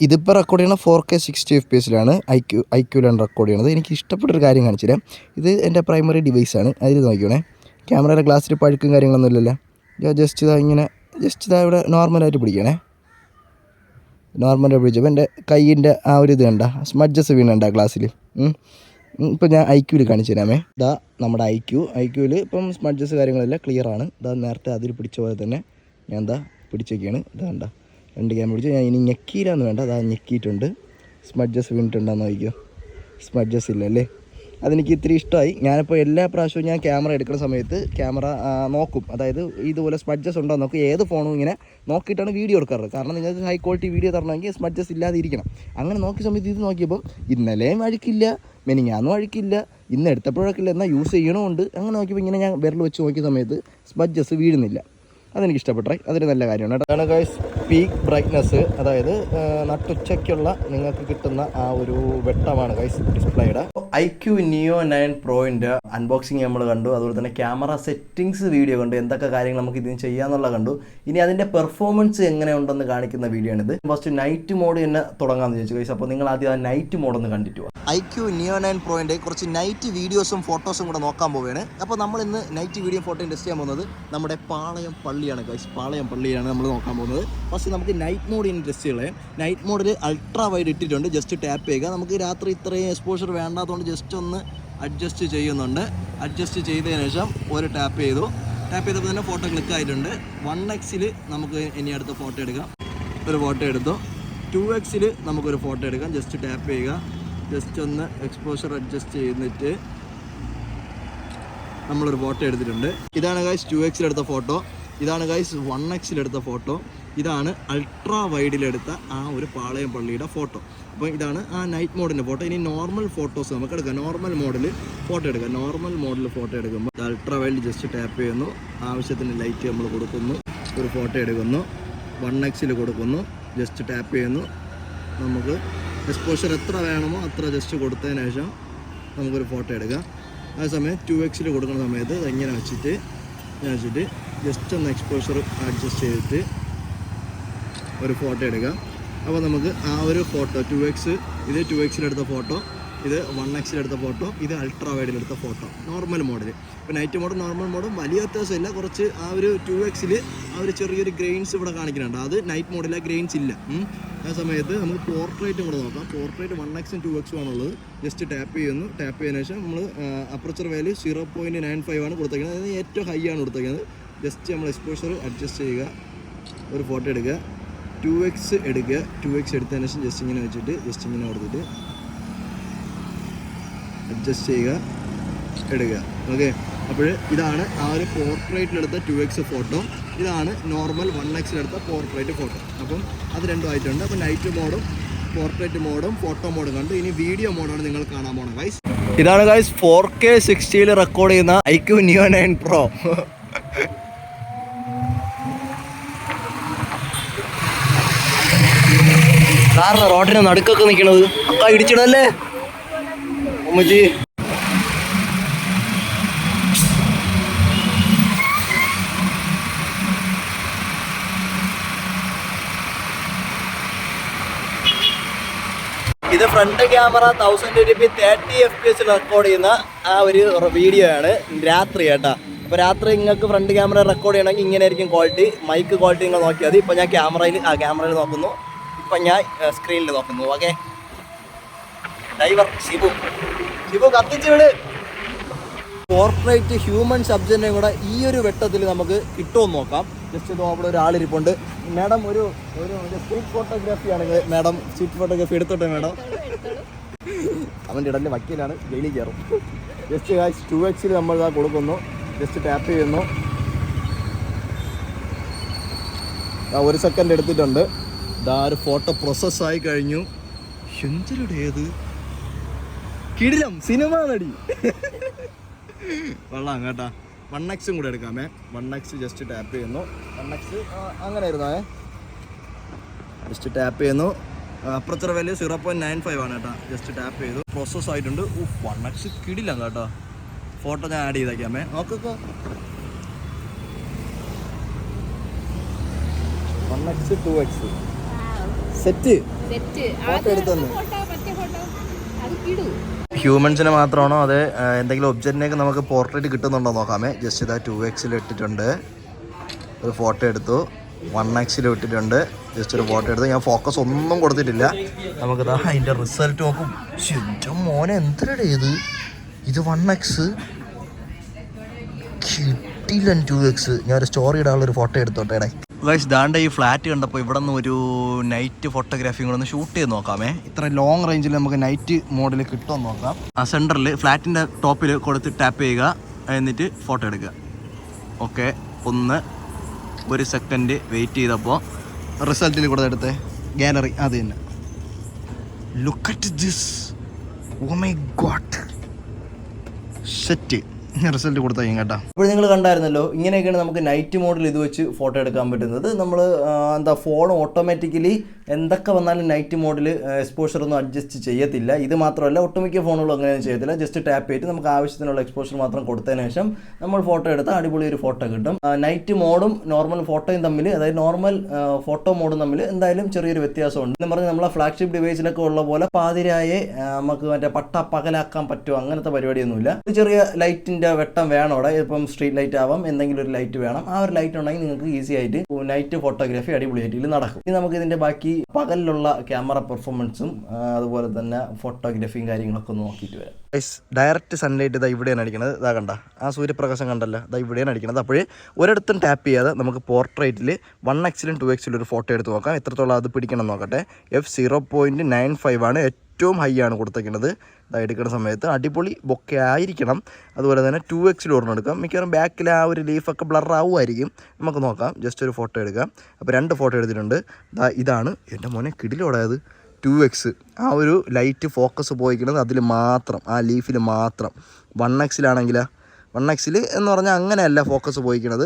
ഇതിപ്പോൾ റെക്കോർഡ് ചെയ്യണ 4K 60 FPS ഐക്യൂലാണ് record ചെയ്യണത്. എനിക്ക് ഇഷ്ടപ്പെട്ടൊരു കാര്യം കാണിച്ചു തരാം. ഇത് എൻ്റെ പ്രൈമറി ഡിവൈസാണ്. അതിൽ നോക്കിക്കോണേ, ക്യാമറയുടെ ഗ്ലാസ്സിൽ പഴുക്കും കാര്യങ്ങളൊന്നും ഇല്ലല്ലോ. ജസ്റ്റ് ഇതാ ഇവിടെ നോർമലായിട്ട് പിടിക്കണേ. നോർമലായിട്ട് പിടിച്ചപ്പോൾ എൻ്റെ കയ്യിൻ്റെ ആ ഒരു ഇത് കണ്ട സ്മഡ്ജസ് വീണുണ്ട ഗ്ലാസ്സിൽ. ഇപ്പോൾ ഞാൻ ഐക്യൂവിൽ കാണിച്ചു തരാമേ. ഇതാ നമ്മുടെ ഐക്യൂവിൽ ഇപ്പം സ്മഡ്ജസ് കാര്യങ്ങളെല്ലാം ക്ലിയറാണ്. ഇതാ നേരത്തെ അതിൽ പിടിച്ച പോലെ തന്നെ ഞാൻ പിടിച്ചൊക്കെയാണ്. ഇതാ കണ്ട 2 ക്യാമറ പിടിച്ചു. ഞാൻ ഇനി ഞെക്കിയില്ലാന്ന് വേണ്ട, അതാ ഞെക്കിയിട്ടുണ്ട്. സ്മഡ്ജസ് വീണിട്ടുണ്ടെന്ന് നോക്കിയോ, സ്മഡ്ജസ് ഇല്ലല്ലേ. അതെനിക്ക് ഇത്തിരി ഇഷ്ടമായി. ഞാനിപ്പോൾ എല്ലാ പ്രാവശ്യവും ഞാൻ ക്യാമറ എടുക്കുന്ന സമയത്ത് ക്യാമറ നോക്കും, അതായത് ഇതുപോലെ സ്മഡ്ജസ് ഉണ്ടോ നോക്കും. ഏത് ഫോണും ഇങ്ങനെ നോക്കിയിട്ടാണ് വീഡിയോ എടുക്കാറ്. കാരണം നിങ്ങൾക്ക് ഹൈ ക്വാളിറ്റി വീഡിയോ തരണമെങ്കിൽ സ്മഡ്ജസ് ഇല്ലാതെ ഇരിക്കണം. അങ്ങനെ നോക്കിയ സമയത്ത് ഇത് നോക്കിയപ്പം ഇന്നലെയും അഴുക്കില്ല, മെനിങ്ങാന്നും അഴുക്കില്ല, ഇന്ന് എടുത്തപ്പോഴൊക്കില്ല, എന്നാൽ യൂസ് ചെയ്യണമുണ്ട്. അങ്ങനെ നോക്കിയപ്പോൾ ഇങ്ങനെ ഞാൻ വിരൽ വെച്ച് നോക്കിയ സമയത്ത് സ്മഡ്ജസ് വീഴുന്നില്ല. അതെനിക്ക് ഇഷ്ടപ്പെട്ടെ, അതൊരു നല്ല കാര്യമാണ് കേട്ടോ. അതാണ് ഗൈസ് പീക്ക് ബ്രൈറ്റ്നസ്, അതായത് നട്ടുച്ചയ്ക്കുള്ള നിങ്ങൾക്ക് കിട്ടുന്ന ആ ഒരു വെട്ടമാണ് ഗൈസ് ഡിസ്പ്ലേയുടെ. iQOO Neo 9 Proൻ്റെ അൺബോക്സിങ് നമ്മൾ കണ്ടു. അതുപോലെ തന്നെ ക്യാമറ സെറ്റിങ്സ് വീഡിയോ കണ്ടു, എന്തൊക്കെ കാര്യങ്ങൾ നമുക്ക് ഇതിന് ചെയ്യാമെന്നുള്ള കണ്ടു. ഇനി അതിൻ്റെ പെർഫോമൻസ് എങ്ങനെയുണ്ടെന്ന് കാണിക്കുന്ന വീഡിയോ ആണിത്. ഫസ്റ്റ് നൈറ്റ് മോഡ് തന്നെ തുടങ്ങാമെന്ന് ചോദിച്ചു ഗൈസ്. അപ്പോൾ നിങ്ങൾ ആദ്യം ആ നൈറ്റ് മോഡ് ഒന്ന് കണ്ടിട്ട് പോകാം. iQOO Neo 9 Proൻ്റെ കുറച്ച് നൈറ്റ് വീഡിയോസും ഫോട്ടോസും കൂടെ നോക്കാൻ പോവുകയാണ്. അപ്പോൾ നമ്മൾ ഇന്ന് നൈറ്റ് വീഡിയോ ഫോട്ടോയും ടെസ്റ്റ് ചെയ്യാൻ പോകുന്നത് നമ്മുടെ പാളയം പള്ളിയാണ് ഗൈസ്. പാളയം പള്ളിയാണ് നമ്മൾ നോക്കാൻ പോകുന്നത്. ഫസ്റ്റ് നമുക്ക് നൈറ്റ് മോഡ് ഇനി ടെസ്റ്റ് ചെയ്യാം. നൈറ്റ് മോഡിൽ അൾട്രാ വൈഡ് ഇട്ടിട്ടുണ്ട്. ജസ്റ്റ് ടാപ്പ് ചെയ്യുക. നമുക്ക് രാത്രി ഇത്രയും എക്സ്പോഷർ വേണ്ടാത്തതുകൊണ്ട് ജസ്റ്റ് ഒന്ന് അഡ്ജസ്റ്റ് ചെയ്യുന്നുണ്ട്. അഡ്ജസ്റ്റ് ചെയ്തതിന് ശേഷം ഒരു ടാപ്പ് ചെയ്തപ്പോൾ തന്നെ ഫോട്ടോ ക്ലിക്ക് ആയിട്ടുണ്ട്. 1x നമുക്ക് ഇനി അടുത്ത ഫോട്ടോ എടുക്കാം. ഒരു ഫോട്ടോ എടുത്തു. 2x നമുക്കൊരു ഫോട്ടോ എടുക്കാം. ജസ്റ്റ് ടാപ്പ് ചെയ്യുക. ജസ്റ്റ് ഒന്ന് എക്സ്പോഷർ അഡ്ജസ്റ്റ് ചെയ്തിട്ട് നമ്മളൊരു ഫോട്ടോ എടുത്തിട്ടുണ്ട്. ഇതാണ് ഗൈസ് 2x എടുത്ത ഫോട്ടോ. ഇതാണ് ഗൈസ് 1x എടുത്ത ഫോട്ടോ. ഇതാണ് അൾട്രാ വൈഡിലെടുത്ത ആ ഒരു പാളയം പള്ളിയുടെ ഫോട്ടോ. അപ്പോൾ ഇതാണ് ആ നൈറ്റ് മോഡിൻ്റെ ഫോട്ടോ. ഇനി നോർമൽ ഫോട്ടോസ് നമുക്ക് എടുക്കാം. നോർമൽ മോഡിൽ ഫോട്ടോ എടുക്കാം. നോർമൽ മോഡിൽ ഫോട്ടോ എടുക്കുമ്പോൾ അൾട്രാ വൈഡിൽ ജസ്റ്റ് ടാപ്പ് ചെയ്യുന്നു. ആവശ്യത്തിന് ലൈറ്റ് നമ്മൾ കൊടുക്കുന്നു. ഒരു ഫോട്ടോ എടുക്കുന്നു. 1x കൊടുക്കുന്നു. ജസ്റ്റ് ടാപ്പ് ചെയ്യുന്നു. നമുക്ക് എക്സ്പോഷർ എത്ര വേണമോ അത്ര ജസ്റ്റ് കൊടുത്തതിന് ശേഷം നമുക്കൊരു ഫോട്ടോ എടുക്കാം. ആ സമയം 2x കൊടുക്കുന്ന സമയത്ത് ഇങ്ങനെ വെച്ചിട്ട് ജസ്റ്റ് ഒന്ന് എക്സ്പോഷർ അഡ്ജസ്റ്റ് ചെയ്തിട്ട് ഒരു ഫോട്ടോ എടുക്കാം. അപ്പോൾ നമുക്ക് ആ ഒരു ഫോട്ടോ 2x, ഇത് 2x എടുത്ത ഫോട്ടോ, ഇത് 1x എടുത്ത ഫോട്ടോ, ഇത് അൾട്രാ വൈഡിലെടുത്ത ഫോട്ടോ നോർമൽ മോഡിൽ. ഇപ്പോൾ നൈറ്റ് മോഡും നോർമൽ മോഡും വലിയ വ്യത്യാസമില്ല. കുറച്ച് ആ ഒരു 2x ആ ഒരു ചെറിയൊരു ഗ്രെയിൻസ് ഇവിടെ കാണിക്കുന്നുണ്ട്. അത് നൈറ്റ് മോഡിലെ ഗ്രെയിൻസ് ഇല്ല. ആ സമയത്ത് നമുക്ക് പോർട്രേറ്റും കൂടെ നോക്കാം. പോർട്രേറ്റ് 1x 2x ആണുള്ളത്. ജസ്റ്റ് ടാപ്പ് ചെയ്യുന്നു. ടാപ്പ് ചെയ്തതിനു ശേഷം നമ്മൾ അപ്പർച്ചർ വാല്യൂ 0.95 ആണ് കൊടുത്തേക്കുന്നത്. അതായത് ഏറ്റവും ഹൈ ആണ് കൊടുത്തേക്കുന്നത്. ജസ്റ്റ് നമ്മൾ എക്സ്പോഷർ അഡ്ജസ്റ്റ് ചെയ്യുക. ഒരു ഫോട്ടോ എടുക്കുക. 2x എടുക്കുക. 2x എടുത്തതിന് ശേഷം ജസ്റ്റ് ഇങ്ങനെ വെച്ചിട്ട് ജസ്റ്റ് ഇങ്ങനെ കൊടുത്തിട്ട് അഡ്ജസ്റ്റ് ചെയ്യുക, എടുക്കുക. ഓക്കെ, അപ്പോൾ ഇതാണ് ആ ഒരു പോർട്രേറ്റിലെടുത്ത 2x ഫോട്ടോ. ഇതാണ് നോർമൽ 1x എടുത്ത പോർട്രേറ്റ് ഫോട്ടോ. അപ്പം അത് രണ്ടും ആയിട്ടുണ്ട്. അപ്പോൾ നൈറ്റ് മോഡും പോർട്രേറ്റ് മോഡും ഫോട്ടോ മോഡും കണ്ടു. ഇനി വീഡിയോ മോഡാണ് നിങ്ങൾ കാണാൻ പോകുന്നത് ഗൈസ്. ഇതാണ് ഗൈസ് 4K 60 റെക്കോർഡ് ചെയ്യുന്ന iQOO Neo 9 Pro. കാരണം റോഡിന് നടുക്കൊക്കെ നിൽക്കണത് ഇടിച്ചിടല്ലേ ഉമ്മച്ചി. ഇത് front camera 1080p 30 FPS record ചെയ്യുന്ന ആ ഒരു വീഡിയോ ആണ്. രാത്രി കേട്ടാ. അപ്പോൾ രാത്രി നിങ്ങൾക്ക് ഫ്രണ്ട് ക്യാമറ റെക്കോർഡ് ചെയ്യണമെങ്കിൽ ഇങ്ങനെ ആയിരിക്കും ക്വാളിറ്റി. മൈക്ക് ക്വാളിറ്റി നിങ്ങൾ നോക്കിയാൽ മതി. ഇപ്പോൾ ഞാൻ ക്യാമറയിൽ നോക്കുന്നു. ഇപ്പം ഞാൻ സ്ക്രീനിൽ നോക്കുന്നു. ഓക്കെ, ഡ്രൈവർ ഷിബു കത്തിച്ച് വിട്. പോർട്രേറ്റ് ഹ്യൂമൻ സബ്ജക്റ്റിനെയും കൂടെ ഈ ഒരു വെട്ടത്തിൽ നമുക്ക് കിട്ടുമെന്ന് നോക്കാം. ജസ്റ്റ് ഇത് അവിടെ ഒരാളിരിപ്പുണ്ട്. മാഡം ഒരു സ്ട്രീറ്റ് ഫോട്ടോഗ്രാഫി ആണെങ്കിൽ മാഡം സ്ട്രീറ്റ് ഫോട്ടോഗ്രാഫി എടുത്തോട്ടെ മാഡം. അവൻ്റെ ഇടയിൽ വക്കീലാണ്, ജയിലിൽ കയറും. ജസ്റ്റ് 2x നമ്മൾ ഇതാ കൊടുക്കുന്നു. ജസ്റ്റ് ടാപ്പ് ചെയ്യുന്നു. 1 സെക്കൻഡ് എടുത്തിട്ടുണ്ട്. ഇതാ ഒരു ഫോട്ടോ പ്രോസസ്സായി കഴിഞ്ഞു. എന്തിനുടേത് കിടിലം സിനിമ നടി വെള്ളം കേട്ടാ. 1x കൂടെ എടുക്കാമേ. 1x ജസ്റ്റ് ടാപ്പ് ചെയ്യുന്നു. 1x അങ്ങനെ ആയിരുന്നേ. ജസ്റ്റ് ടാപ്പ് ചെയ്യുന്നു. അപ്പർച്ചർ വാല്യൂ 0.95 ആണ് കേട്ടോ. ജസ്റ്റ് ടാപ്പ് ചെയ്തു. പ്രോസസ് ആയിട്ടുണ്ട്. 1x കിടിലം കേട്ടോ. ഫോട്ടോ ഞാൻ ആഡ് ചെയ്തേക്കാമേ. നോക്കോ 1x 2x സെറ്റ് ഫോട്ടോ എടുത്തു. ഹ്യൂമൻസിനെ മാത്രമാണോ അതെ എന്തെങ്കിലും ഒബ്ജക്റ്റിനെയൊക്കെ നമുക്ക് പോർട്രേറ്റ് കിട്ടുന്നുണ്ടോ നോക്കാമേ. ജസ്റ്റ് ഇതാ 2x ഇട്ടിട്ടുണ്ട്, ഒരു ഫോട്ടോ എടുത്തു. 1x ഇട്ടിട്ടുണ്ട്, ജസ്റ്റ് ഒരു ഫോട്ടോ എടുത്തു. ഞാൻ ഫോക്കസ് ഒന്നും കൊടുത്തിട്ടില്ല. നമുക്കിതാ അതിൻ്റെ റിസൾട്ട് നോക്കും. മോനെ എന്തിനാണ് ഇത് 1x കിട്ടില്ല. 2x ഞാനൊരു സ്റ്റോറി ഇടാനുള്ളൊരു ഫോട്ടോ എടുത്തോട്ടെ. ഗൈസ് ദാണ്ട ഈ ഫ്ലാറ്റ് കണ്ടപ്പോൾ ഇവിടെ നിന്ന് ഒരു നൈറ്റ് ഫോട്ടോഗ്രാഫിയും കൂടെ ഒന്ന് ഷൂട്ട് ചെയ്ത് നോക്കാമേ. ഇത്ര ലോങ് റേഞ്ചിൽ നമുക്ക് നൈറ്റ് മോഡിൽ കിട്ടുമെന്ന് നോക്കാം. ആ സെൻറ്ററിൽ ഫ്ലാറ്റിൻ്റെ ടോപ്പിൽ കൊടുത്ത് ടാപ്പ് ചെയ്യുക, എന്നിട്ട് ഫോട്ടോ എടുക്കുക. ഓക്കെ, ഒരു സെക്കൻഡ് വെയിറ്റ് ചെയ്തപ്പോൾ റിസൾട്ടിൽ കൂടെ എടുത്തേ ഗാലറി അത് തന്നെ. Look at this, oh my god, set. Result കൊടുത്താൽ കേട്ടോ. ഇപ്പോൾ നിങ്ങൾ കണ്ടായിരുന്നല്ലോ, ഇങ്ങനെയൊക്കെയാണ് നമുക്ക് നൈറ്റ് മോഡിൽ ഇത് വെച്ച് ഫോട്ടോ എടുക്കാൻ പറ്റുന്നത്. നമ്മൾ ഫോൺ ഓട്ടോമാറ്റിക്കലി എന്തൊക്കെ വന്നാലും നൈറ്റ് മോഡിൽ എക്സ്പോഷർ ഒന്നും അഡ്ജസ്റ്റ് ചെയ്യത്തില്ല. ഇത് മാത്രമല്ല, ഒട്ടുമിക്ക ഫോണുകളും അങ്ങനെയൊന്നും ചെയ്യത്തില്ല. ജസ്റ്റ് ടാപ്പ് ചെയ്തിട്ട് നമുക്ക് ആവശ്യത്തിനുള്ള എക്സ്പോഷർ മാത്രം കൊടുത്തതിന് ശേഷം നമ്മൾ ഫോട്ടോ എടുത്താൽ അടിപൊളി ഒരു ഫോട്ടോ കിട്ടും. നൈറ്റ് മോഡും നോർമൽ ഫോട്ടോയും തമ്മിൽ, അതായത് നോർമൽ ഫോട്ടോ മോഡും തമ്മിൽ എന്തായാലും ചെറിയൊരു വ്യത്യാസമുണ്ട്. എന്ന് പറഞ്ഞാൽ നമ്മളെ ഫ്ലാഗ്ഷിപ്പ് ഡിവൈസിലൊക്കെ ഉള്ള പോലെ പാതിരായെ നമുക്ക് മറ്റേ പകലാക്കാൻ പറ്റുമോ അങ്ങനത്തെ പരിപാടിയൊന്നുമില്ല. ഒരു ചെറിയ ലൈറ്റിൻ്റെ വെട്ടം വേണം അവിടെ. ഇപ്പം സ്ട്രീറ്റ് ലൈറ്റ് ആവാം, എന്തെങ്കിലും ഒരു ലൈറ്റ് വേണം. ആ ഒരു ലൈറ്റ് ഉണ്ടെങ്കിൽ നിങ്ങൾക്ക് ഈസി ആയിട്ട് നൈറ്റ് ഫോട്ടോഗ്രാഫി അടിപൊളിയായിട്ട് ഇതിൽ നടക്കും. ഇനി നമുക്ക് ഇതിൻ്റെ ബാക്കി പകലിലുള്ള ക്യാമറ പെർഫോമൻസും അതുപോലെ തന്നെ ഫോട്ടോഗ്രാഫിയും കാര്യങ്ങളൊക്കെ ഒന്ന് നോക്കിയിട്ട് വരാം. ഡയറക്റ്റ് സൺലൈറ്റ് ഇതാ ഇവിടെയാണ് അടിക്കുന്നത്. ഇതാ കണ്ട ആ സൂര്യപ്രകാശം കണ്ടല്ലോ, ഇതാ ഇവിടെയാണ് അടിക്കുന്നത്. അപ്പോഴേ ഒരിടത്തും ടാപ്പ് ചെയ്യാതെ നമുക്ക് പോർട്രേറ്റിൽ 1x 2x ഒരു ഫോട്ടോ എടുത്ത് നോക്കാം. എത്രത്തോളം അത് പിടിക്കണം നോക്കട്ടെ. f0.95 ആണ്, ഏറ്റവും ഹൈ ആണ് കൊടുത്തേക്കുന്നത്. ഇതാ എടുക്കുന്ന സമയത്ത് അടിപൊളി ബൊക്കെ ആയിരിക്കണം. അതുപോലെ തന്നെ 2x ഒരെണ്ണം എടുക്കാം. മിക്കവാറും ബാക്കിൽ ആ ഒരു ലീഫൊക്കെ ബ്ലർ ആവുമായിരിക്കും. നമുക്ക് നോക്കാം, ജസ്റ്റ് ഒരു ഫോട്ടോ എടുക്കാം. അപ്പോൾ 2 ഫോട്ടോ എടുത്തിട്ടുണ്ട്. ഇതാണ് എൻ്റെ മോനെ കിടിലോടായത് 2x. ആ ഒരു ലൈറ്റ് ഫോക്കസ് പോയിക്കുന്നത് അതിൽ മാത്രം, ആ ലീഫിൽ മാത്രം. 1x 1x എന്ന് പറഞ്ഞാൽ അങ്ങനെയല്ല ഫോക്കസ് പോയിക്കുന്നത്.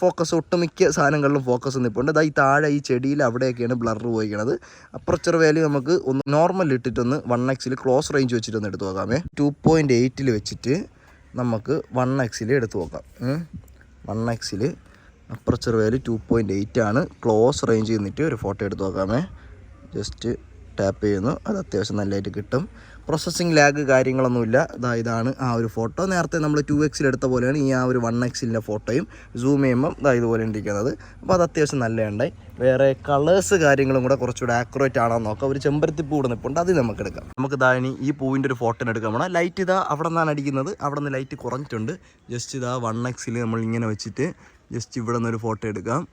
ഫോക്കസ് ഒട്ടുമിക്ക സാധനങ്ങളിലും ഫോക്കസ് നിൽപ്പുണ്ട്. ഈ താഴെ ഈ ചെടിയിൽ അവിടെയൊക്കെയാണ് ബ്ലർ പോയിക്കുന്നത്. അപ്പർച്ചർ വാല്യൂ നമുക്ക് ഒന്ന് നോർമൽ ഇട്ടിട്ടൊന്ന് 1x ക്ലോസ് റേഞ്ച് വെച്ചിട്ടൊന്ന് എടുത്ത് നോക്കാമേ. 2.8 വെച്ചിട്ട് നമുക്ക് 1x എടുത്ത് നോക്കാം. 1x അപ്പർച്ചർ വാല്യൂ 2.8 ആണ്. ക്ലോസ് റേഞ്ച് നിന്നിട്ട് ഒരു ഫോട്ടോ എടുത്ത് നോക്കാമേ. ജസ്റ്റ് ടാപ്പ് ചെയ്യുന്നു, അത് അത്യാവശ്യം നല്ലതായിട്ട് കിട്ടും. പ്രോസസ്സിങ് ലാഗ് കാര്യങ്ങളൊന്നുമില്ല. ഇതാണ് ആ ഒരു ഫോട്ടോ. നേരത്തെ നമ്മൾ 2x എടുത്ത പോലെയാണ് ഈ ആ ഒരു 1x ഫോട്ടോയും സൂം ചെയ്യുമ്പം ഇതുപോലെ ഇരിക്കുന്നത്. അപ്പോൾ അത് അത്യാവശ്യം നല്ലതുണ്ടായി. വേറെ കളേഴ്സ് കാര്യങ്ങളും കൂടെ കുറച്ചുകൂടെ ആക്യുറേറ്റ് ആണോ നോക്കാം. ഒരു ചെമ്പരത്തി പൂ നിൽപ്പുണ്ട്, അത് നമുക്ക് എടുക്കാം. നമുക്ക് ഇനി ഈ പൂവിൻ്റെ ഒരു ഫോട്ടോ എടുക്കാൻ വേണം. ലൈറ്റ് അവിടെ നിന്നാണ് അടിക്കുന്നത്, അവിടെ നിന്ന് ലൈറ്റ് കുറഞ്ഞിട്ടുണ്ട്. ജസ്റ്റ് 1x നമ്മൾ ഇങ്ങനെ വെച്ചിട്ട് ജസ്റ്റ് ഇവിടെ നിന്നൊരു ഫോട്ടോ എടുക്കാം.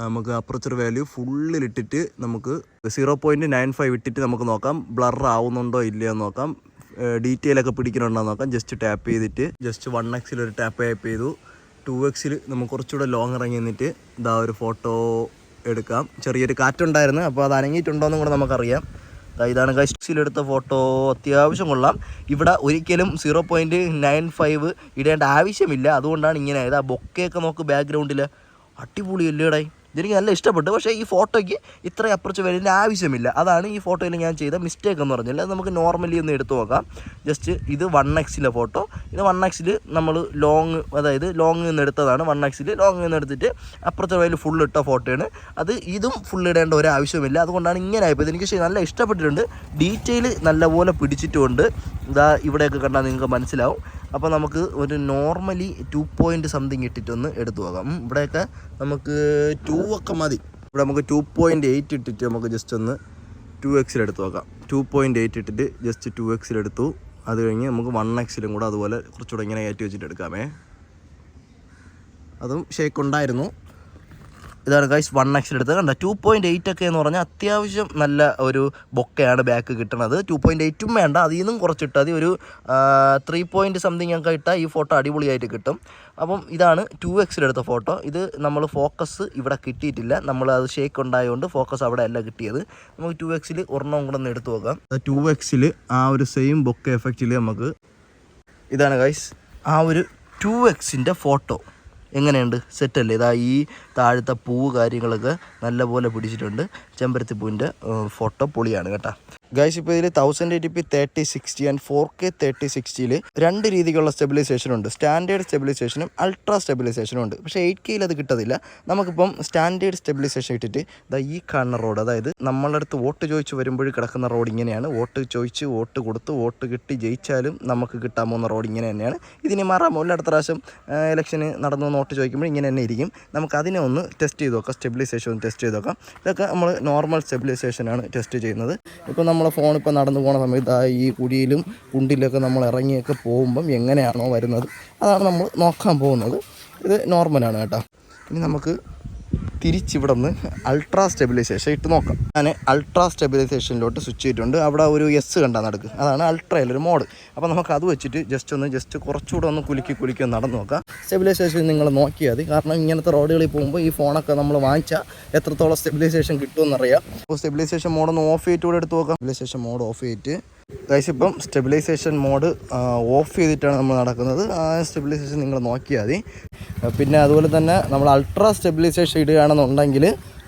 നമുക്ക് അപ്പർച്ചർ വാല്യൂ ഫുള്ളിലിട്ടിട്ട് നമുക്ക് 0.95 ഇട്ടിട്ട് നമുക്ക് നോക്കാം ബ്ലർ ആവുന്നുണ്ടോ ഇല്ലയോ എന്ന് നോക്കാം. ഡീറ്റെയിലൊക്കെ പിടിക്കുന്നുണ്ടോ നോക്കാം. ജസ്റ്റ് ടാപ്പ് ചെയ്തിട്ട് ജസ്റ്റ് 1x ഒരു ടാപ്പ് ചെയ്തു. 2x നമുക്ക് കുറച്ചുകൂടെ ലോങ് ഇറങ്ങി നിന്നിട്ട് ഒരു ഫോട്ടോ എടുക്കാം. ചെറിയൊരു കാറ്റുണ്ടായിരുന്നു, അപ്പോൾ അത് അനങ്ങിയിട്ടുണ്ടോയെന്നും കൂടെ നമുക്കറിയാം. ഇതാണ് ഗസ്റ്റിലെടുത്ത ഫോട്ടോ. അത്യാവശ്യം കൊള്ളാം. ഇവിടെ ഒരിക്കലും 0.95 ഇടേണ്ട ആവശ്യമില്ല, അതുകൊണ്ടാണ് ഇങ്ങനെ ആയത്. ആ ബൊക്കെയൊക്കെ നോക്ക് ബാക്ക്ഗ്രൗണ്ടിൽ അടിപൊളിയല്ലേടേ. ഇതെനിക്ക് നല്ല ഇഷ്ടപ്പെട്ടു. പക്ഷേ ഈ ഫോട്ടോയ്ക്ക് ഇത്ര അപ്രോച്ച് വരേണ്ട ആവശ്യമില്ല. അതാണ് ഈ ഫോട്ടോയിൽ ഞാൻ ചെയ്ത മിസ്റ്റേക്ക് എന്ന് പറഞ്ഞില്ല. അത് നമുക്ക് നോർമലി ഒന്ന് എടുത്തു നോക്കാം. ജസ്റ്റ് ഇത് 1x ഫോട്ടോ. ഇത് 1x നമ്മൾ ലോങ്, അതായത് ലോങ് നിന്ന് എടുത്തതാണ്. 1x ലോങ് നിന്ന് എടുത്തിട്ട് അപ്രോച്ച് വയലിൽ ഫുൾ ഇട്ട ഫോട്ടോയാണ് അത്. ഇതും ഫുൾ ഇടേണ്ട ഒരു ആവശ്യമില്ല, അതുകൊണ്ടാണ് ഇങ്ങനെ ആയപ്പോൾ. എനിക്ക് നല്ല ഇഷ്ടപ്പെട്ടിട്ടുണ്ട്. ഡീറ്റെയിൽ നല്ലപോലെ പിടിച്ചിട്ടുമുണ്ട്. ഇവിടെയൊക്കെ കണ്ടാൽ നിങ്ങൾക്ക് മനസ്സിലാവും. അപ്പോൾ നമുക്ക് ഒരു നോർമലി 2 സംതിങ് ഇട്ടിട്ടൊന്ന് എടുത്തു നോക്കാം. ഇവിടെയൊക്കെ നമുക്ക് 2 ഒക്കെ മതി. ഇവിടെ നമുക്ക് 2.8 ഇട്ടിട്ട് നമുക്ക് ജസ്റ്റ് ഒന്ന് 2x എടുത്ത് നോക്കാം. 2.8 ഇട്ടിട്ട് ജസ്റ്റ് 2x എടുത്തു. അത് കഴിഞ്ഞ് നമുക്ക് 1x കൂടെ അതുപോലെ കുറച്ചുകൂടെ ഇങ്ങനെ കയറ്റി വെച്ചിട്ട് എടുക്കാമേ. അതും ഷേക്ക് ഉണ്ടായിരുന്നു. ഇതാണ് ഗൈസ് 1x എടുത്തത്. കണ്ട 2.8 ഒക്കെ എന്ന് പറഞ്ഞാൽ അത്യാവശ്യം നല്ല ഒരു ബൊക്കെയാണ് ബാക്ക് കിട്ടണത്. 2.8 വേണ്ട, അതിൽ നിന്നും കുറച്ചിട്ട് മതി. ഒരു 3 സംതിങ് ഒക്കെ ഇട്ടാൽ ഈ ഫോട്ടോ അടിപൊളിയായിട്ട് കിട്ടും. അപ്പം ഇതാണ് 2x എടുത്ത ഫോട്ടോ. ഇത് നമ്മൾ ഫോക്കസ് ഇവിടെ കിട്ടിയിട്ടില്ല, നമ്മൾ അത് ഷേക്ക് ഉണ്ടായതുകൊണ്ട് ഫോക്കസ് അവിടെ അല്ല കിട്ടിയത്. നമുക്ക് 2x ഒരെണ്ണം കൂടെ ഒന്ന് എടുത്ത് നോക്കാം. 2x ആ ഒരു സെയിം ബൊക്കെ എഫക്റ്റിൽ നമുക്ക് ഇതാണ് ഗൈസ് ആ ഒരു 2x ഫോട്ടോ. എങ്ങനെയുണ്ട്? സെറ്റല്ലേ? ഈ താഴത്തെ പൂവ് കാര്യങ്ങളൊക്കെ നല്ലപോലെ പിടിച്ചിട്ടുണ്ട്. ചെമ്പരത്തി പൂവിൻ്റെ ഫോട്ടോ പൊളിയാണ് കേട്ടോ. ഗൈസ് ഇപ്പോൾ ഇതിൽ 1080p 3060 ആൻഡ് 4K 3060 രണ്ട് രീതിയിലുള്ള സ്റ്റെബിലൈസേഷൻ ഉണ്ട്. സ്റ്റാൻഡേർഡ് സ്റ്റെബിലൈസേഷനും അൾട്രാ സ്റ്റെബിലൈസേഷനും ഉണ്ട്. പക്ഷേ 8K അത് കിട്ടത്തില്ല. നമുക്കിപ്പം സ്റ്റാൻഡേർഡ് സ്റ്റെബിലൈസേഷൻ ഇട്ടിട്ട് ഈ കാണുന്ന റോഡ്, അതായത് നമ്മളുടെ അടുത്ത് വോട്ട് ചോദിച്ച് വരുമ്പോൾ കിടക്കുന്ന റോഡ് ഇങ്ങനെയാണ്. വോട്ട് ചോദിച്ച് വോട്ട് കൊടുത്ത് വോട്ട് കിട്ടി ജയിച്ചാലും നമുക്ക് കിട്ടാൻ പോകുന്ന റോഡ് ഇങ്ങനെ തന്നെയാണ്. ഇതിന് മാറാമോ? അടുത്ത പ്രാവശ്യം ഇലക്ഷന് നടന്നു വോട്ട് ചോദിക്കുമ്പോൾ ഇങ്ങനെ തന്നെ ഇരിക്കും. നമുക്ക് അതിനെ ഒന്ന് ടെസ്റ്റ് ചെയ്ത് നോക്കാം, സ്റ്റെബിലൈസേഷൻ ഒന്ന് ടെസ്റ്റ് ചെയ്ത് നോക്കാം. ഇതൊക്കെ നമ്മൾ നോർമൽ സ്റ്റെബിലൈസേഷനാണ് ടെസ്റ്റ് ചെയ്യുന്നത്. ഇപ്പോൾ നമ്മളെ ഫോൺ ഇപ്പോൾ നടന്നു പോകുന്ന സമയത്ത് ഈ കുഴിയിലും കുണ്ടിലൊക്കെ നമ്മൾ ഇറങ്ങിയൊക്കെ പോകുമ്പം എങ്ങനെയാണോ വരുന്നത് അതാണ് നമ്മൾ നോക്കാൻ പോകുന്നത്. ഇത് നോർമലാണ് കേട്ടോ. ഇനി നമുക്ക് തിരിച്ചിവിടെ നിന്ന് അൾട്രാ സ്റ്റെബിലൈസേഷൻ ഇട്ട് നോക്കാം. ഞാൻ അൾട്രാ സ്റ്റെബിലൈസേഷനിലോട്ട് സ്വിച്ച് ചെയ്തിട്ടുണ്ട്. അവിടെ ഒരു എസ് കണ്ടാൽ നടക്കും, അതാണ് അൾട്രയിലൊരു മോഡ്. അപ്പോൾ നമുക്ക് അത് വെച്ചിട്ട് ജസ്റ്റ് കുറച്ചുകൂടെ ഒന്ന് കുലുക്കി നടന്നു നോക്കാം. സ്റ്റെബിലൈസേഷൻ നിങ്ങൾ നോക്കിയാൽ മതി. കാരണം ഇങ്ങനത്തെ റോഡുകളിൽ പോകുമ്പോൾ ഈ ഫോണൊക്കെ നമ്മൾ വാങ്ങിച്ചാൽ എത്രത്തോളം സ്റ്റെബിലൈസേഷൻ കിട്ടുമെന്നറിയാം. അപ്പോൾ സ്റ്റെബിലൈസേഷൻ മോഡൊന്ന് ഓഫ് ചെയ്തിട്ട് കൂടെ എടുത്ത് നോക്കാം. സ്റ്റെബിലൈസേഷൻ മോഡ് ഓഫ് ചെയ്തിട്ട് ഗൈസ് ഇപ്പം സ്റ്റെബിലൈസേഷൻ മോഡ് ഓഫ് ചെയ്തിട്ടാണ് നമ്മൾ നടക്കുന്നത്. ആ സ്റ്റെബിലൈസേഷൻ നിങ്ങൾ നോക്കിയാൽ മതി. പിന്നെ അതുപോലെ തന്നെ നമ്മൾ അൾട്രാ സ്റ്റെബിലൈസേഷൻ ഇടുകയാണെന്നുണ്ടെങ്കിൽ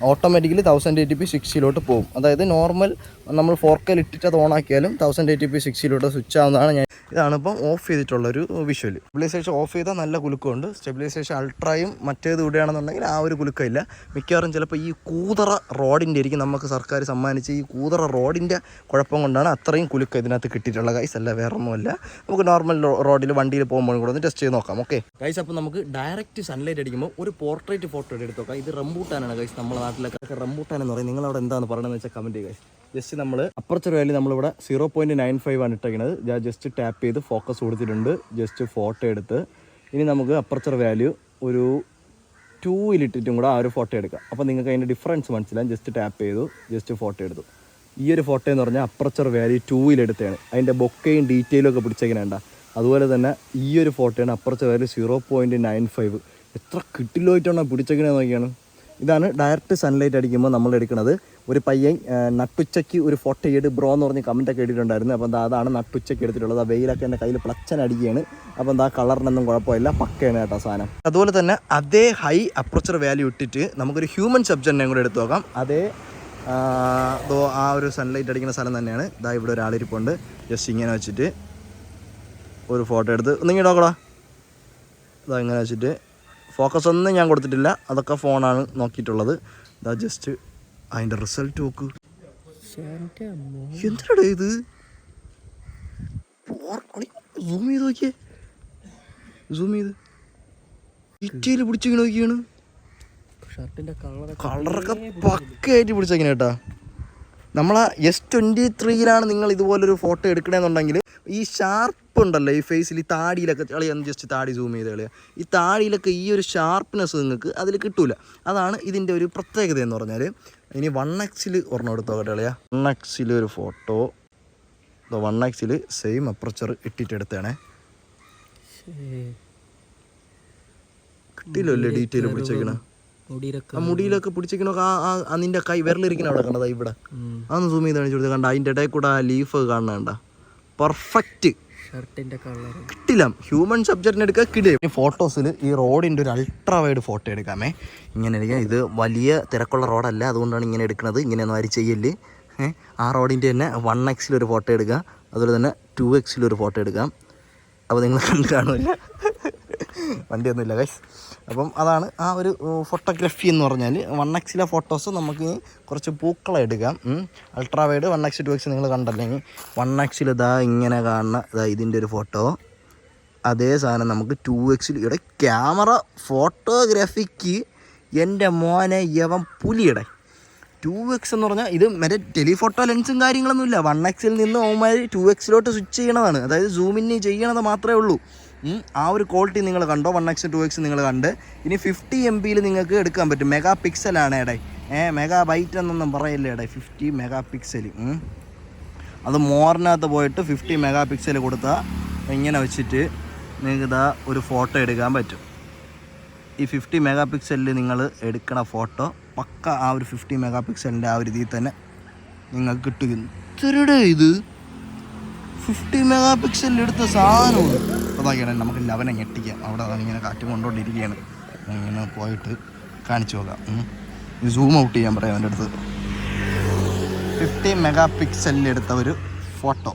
ഓട്ടോമാറ്റിക്കലി 1080p 60 പോകും. അതായത് നോർമൽ നമ്മൾ 4K ഇട്ടിട്ട് അത് ഓണാക്കിയാലും 1080p 60 സ്വിച്ച് ആവുന്നതാണ്. ഇതാണ് ഇപ്പം ഓഫ് ചെയ്തിട്ടുള്ളൊരു വിഷ്വൽ. സ്റ്റെബിലൈസേഷൻ ഓഫ് ചെയ്താൽ നല്ല കുലുക്കമുണ്ട്. സ്റ്റെബിലൈസേഷൻ അൾട്രായും മറ്റേത് ഇടുകയാണെന്നുണ്ടെങ്കിൽ ആ ഒരു കുലുക്കമില്ല. മിക്കവാറും ചിലപ്പോൾ ഈ കൂതറ റോഡിൻ്റെ ആയിരിക്കും നമുക്ക് സർക്കാർ സമ്മാനിച്ച് ഈ കൂതറ റോഡിൻ്റെ കുഴപ്പം കൊണ്ടാണ് അത്രയും കുലുക്കം ഇതിനകത്ത് കിട്ടിയിട്ടുള്ള ഗൈസ്. അല്ല വേറൊന്നുമല്ല. നമുക്ക് നോർമൽ റോഡിൽ വണ്ടിയിൽ പോകുമ്പോൾ കൂടെ ഒന്ന് ടെസ്റ്റ് ചെയ്ത് നോക്കാം. ഓക്കെ ഗൈസ്, അപ്പോൾ നമുക്ക് ഡയറക്റ്റ് സൺലൈറ്റ് അടിക്കുമ്പോൾ ഒരു പോർട്രേറ്റ് ഫോട്ടോ എടുത്ത് നോക്കാം. ഇത് റംബൂട്ടാനാണ് ഗൈസ്. നമ്മളെ നാട്ടിലൊക്കെ റംബൂട്ടാൻ എന്ന് പറയും. നിങ്ങളവിടെ എന്താണെന്ന് പറയണമെന്ന് വെച്ചാൽ കമൻറ്റ് ചെയ്യുക ഗൈസ്. ജസ്റ്റ് നമ്മൾ അപ്പർച്ചർ വാല്യൂ നമ്മളിവിടെ 0.95 ആണ് ഇട്ടേക്കുന്നത്. ഞാൻ ജസ്റ്റ് ടാപ്പ് ചെയ്ത് ഫോക്കസ് കൊടുത്തിട്ടുണ്ട്. ജസ്റ്റ് ഫോട്ടോ എടുത്ത് ഇനി നമുക്ക് അപ്പർച്ചർ വാല്യൂ ഒരു 2 ഇട്ടിട്ടും കൂടെ ആ ഒരു ഫോട്ടോ എടുക്കാം. അപ്പോൾ നിങ്ങൾക്ക് അതിൻ്റെ ഡിഫറൻസ് മനസ്സിലാവും. ജസ്റ്റ് ടാപ്പ് ചെയ്തു, ജസ്റ്റ് ഫോട്ടോ എടുത്തു. ഈ ഒരു ഫോട്ടോ എന്ന് പറഞ്ഞാൽ അപ്പർച്ചർ വാല്യൂ 2 എടുത്തതാണ്. അതിൻ്റെ ബൊക്കയും ഡീറ്റെയിലും ഒക്കെ പിടിച്ചേക്കണേണ്ട. അതുപോലെ തന്നെ ഈ ഒരു ഫോട്ടോയാണ് അപ്പർച്ചർ വാല്യൂ 0.95. എത്ര കിട്ടിലോയിട്ടാണ് പിടിച്ചേക്കണേന്ന് നോക്കിയാണ്. ഇതാണ് ഡയറക്റ്റ് സൺലൈറ്റ് അടിക്കുമ്പോൾ നമ്മൾ എടുക്കുന്നത്. ഒരു പയ്യൻ നട്ടുച്ചയ്ക്ക് ഒരു ഫോട്ടോ എടു ബ്രോ എന്ന് പറഞ്ഞ് കമൻറ്റൊക്കെ ഇട്ടിട്ടുണ്ടായിരുന്നു. അപ്പോൾ അതാണ് നട്ടുച്ചയ്ക്ക് എടുത്തിട്ടുള്ളത്. ആ വെയിലൊക്കെ എൻ്റെ കയ്യിൽ പ്ലച്ചൻ അടിക്കുകയാണ്. അപ്പോൾ എന്താ കളറിനൊന്നും കുഴപ്പമില്ല, പക്കയാണ് കേട്ടോ സാധനം. അതുപോലെ തന്നെ അതേ ഹൈ അപ്രോച്ചർ വാല്യൂ ഇട്ടിട്ട് നമുക്കൊരു ഹ്യൂമൻ സബ്ജക്റ്റിനെ കൂടെ എടുത്ത് നോക്കാം. അതേ ആ ഒരു സൺലൈറ്റ് അടിക്കുന്ന സ്ഥലം തന്നെയാണ്. ഇതാ ഇവിടെ ഒരാളിരിപ്പുണ്ട്. ജസ്റ്റ് ഇങ്ങനെ വെച്ചിട്ട് ഒരു ഫോട്ടോ എടുത്ത് ഒന്നിങ്ങനെ നോക്കടാ. ഇതാ ഇങ്ങനെ വെച്ചിട്ട് ഫോക്കസ് ഒന്നും ഞാൻ കൊടുത്തിട്ടില്ല, അതൊക്കെ ഫോണാണ് നോക്കിയിട്ടുള്ളത്. ഇതാ ജസ്റ്റ് അതിൻ്റെ റിസൾട്ട് നോക്ക്. എന്തിനാ ഇത്? സൂം ചെയ്ത് നോക്കിയേ, സൂം ചെയ്ത് ഡീറ്റെയിൽ പിടിച്ചിങ്ങനെ നോക്കിയാണ്. കളറൊക്കെ പക്കയായിട്ട് പിടിച്ചേക്കിനെ കേട്ടാ. നമ്മളെ S23 നിങ്ങൾ ഇതുപോലൊരു ഫോട്ടോ എടുക്കണമെന്നുണ്ടെങ്കിൽ ഈ ഷാർപ്പ് ഉണ്ടല്ലോ ഈ ഫേസിൽ, ഈ താടിയിലൊക്കെ കളിയാന്ന് ജസ്റ്റ് താടി സൂം ചെയ്ത് കളിയാ. ഈ താടിയിലൊക്കെ ഈ ഒരു ഷാർപ്പ്നെസ് നിങ്ങൾക്ക് അതിൽ കിട്ടൂല. അതാണ് ഇതിൻ്റെ ഒരു പ്രത്യേകത എന്ന് പറഞ്ഞാൽ. ഇനി 1x ഒരെണ്ണം എടുത്തോ കേട്ടോ കളിയാ. 1x ഒരു ഫോട്ടോ 1x സെയിം അപ്രച്ചർ ഇട്ടിട്ട് എടുത്തതാണേ. കിട്ടിയില്ലല്ലേ ഡീറ്റെയിൽ പിടിച്ചേക്കണ. ആ മുടിയിലൊക്കെ പിടിച്ചേക്കണോ. ആ നിന്റെ കൈ വിരലിരിക്കണ അവിടെ കണ്ടതാ ഇവിടെ. അതൊന്ന് സൂം ചെയ്ത് കാണിച്ചു കൊടുത്തത് കണ്ട. അതിൻ്റെ ഇടയിൽ കൂടെ ആ ലീഫ് കാണണ കണ്ട. പെർഫെക്റ്റ് കിട്ടില്ല. ഹ്യൂമൻ സബ്ജക്റ്റിന് എടുക്കുക കിട്ടില്ല. ഫോട്ടോസിൽ ഈ റോഡിൻ്റെ ഒരു അൾട്രാ വൈഡ് ഫോട്ടോ എടുക്കാമേ. ഇങ്ങനെ എടുക്കാം. ഇത് വലിയ തിരക്കുള്ള റോഡല്ല, അതുകൊണ്ടാണ് ഇങ്ങനെ എടുക്കുന്നത്. ഇങ്ങനെയൊന്നും ആരും ചെയ്യല്. ആ റോഡിൻ്റെ തന്നെ 1x ഒരു ഫോട്ടോ എടുക്കുക, അതുപോലെ തന്നെ 2x ഒരു ഫോട്ടോ എടുക്കാം. അപ്പോൾ നിങ്ങൾ കണ്ട് കാണില്ല, വണ്ടിയൊന്നുമില്ല ഗൈസ്. അപ്പം അതാണ് ആ ഒരു ഫോട്ടോഗ്രാഫി എന്ന് പറഞ്ഞാൽ. 1x ഫോട്ടോസ് നമുക്ക് കുറച്ച് പൂക്കളെ എടുക്കാം. അൾട്രാ വൈഡ് 1x 2x നിങ്ങൾ കണ്ടല്ലെങ്കിൽ 1x ഇതാ ഇങ്ങനെ കാണുന്ന ഇതാ ഇതിൻ്റെ ഒരു ഫോട്ടോ. അതേ സാധനം നമുക്ക് 2x ഇവിടെ ക്യാമറ ഫോട്ടോഗ്രാഫിക്ക് എൻ്റെ മോനെ യവൻ പുലിയുടെ 2x എന്ന് പറഞ്ഞാൽ ഇത് മറ്റേ ടെലിഫോട്ടോ ലെൻസും കാര്യങ്ങളൊന്നുമില്ല. 1x നിന്ന് ഓമാർ 2x സ്വിച്ച് ചെയ്യണതാണ്. അതായത് സൂമിന് ചെയ്യണത് മാത്രമേ ഉള്ളൂ. ആ ഒരു ക്വാളിറ്റി നിങ്ങൾ കണ്ടോ. 1x 2x നിങ്ങൾ കണ്ട്. ഇനി 50 MB നിങ്ങൾക്ക് എടുക്കാൻ പറ്റും. മെഗാ പിക്സലാണ് എടേ. മെഗാ ബൈറ്റ് എന്നൊന്നും പറയില്ല എടേ. 50 മെഗാ പിക്സൽ. അത് മോറിനകത്ത് പോയിട്ട് 50 മെഗാ പിക്സൽ കൊടുത്താൽ ഇങ്ങനെ വെച്ചിട്ട് നിങ്ങൾക്ക് ഇതാ ഒരു ഫോട്ടോ എടുക്കാൻ പറ്റും. ഈ 50 മെഗാ പിക്സലിൽ നിങ്ങൾ എടുക്കണ ഫോട്ടോ പക്ക ആ ഒരു 50 മെഗാ പിക്സലിൻ്റെ ആ ഒരു ഇതിൽ തന്നെ നിങ്ങൾക്ക് കിട്ടുന്നു. ഇത്രയുടെ ഇത് 50 മെഗാ പിക്സലിൽ എടുത്ത സാധനമാണ്. അതൊക്കെയാണ് നമുക്ക് ലവനെ ഞെട്ടിക്കാം. അവിടെ അതാണ് ഇങ്ങനെ കാറ്റ് കൊണ്ടുകൊണ്ടിരിക്കുകയാണ്. ഇങ്ങനെ പോയിട്ട് കാണിച്ചു നോക്കാം. സൂം ഔട്ട് ചെയ്യാൻ പറയാം എൻ്റെ അടുത്ത്. 50 മെഗാ പിക്സലിൽ എടുത്ത ഒരു ഫോട്ടോ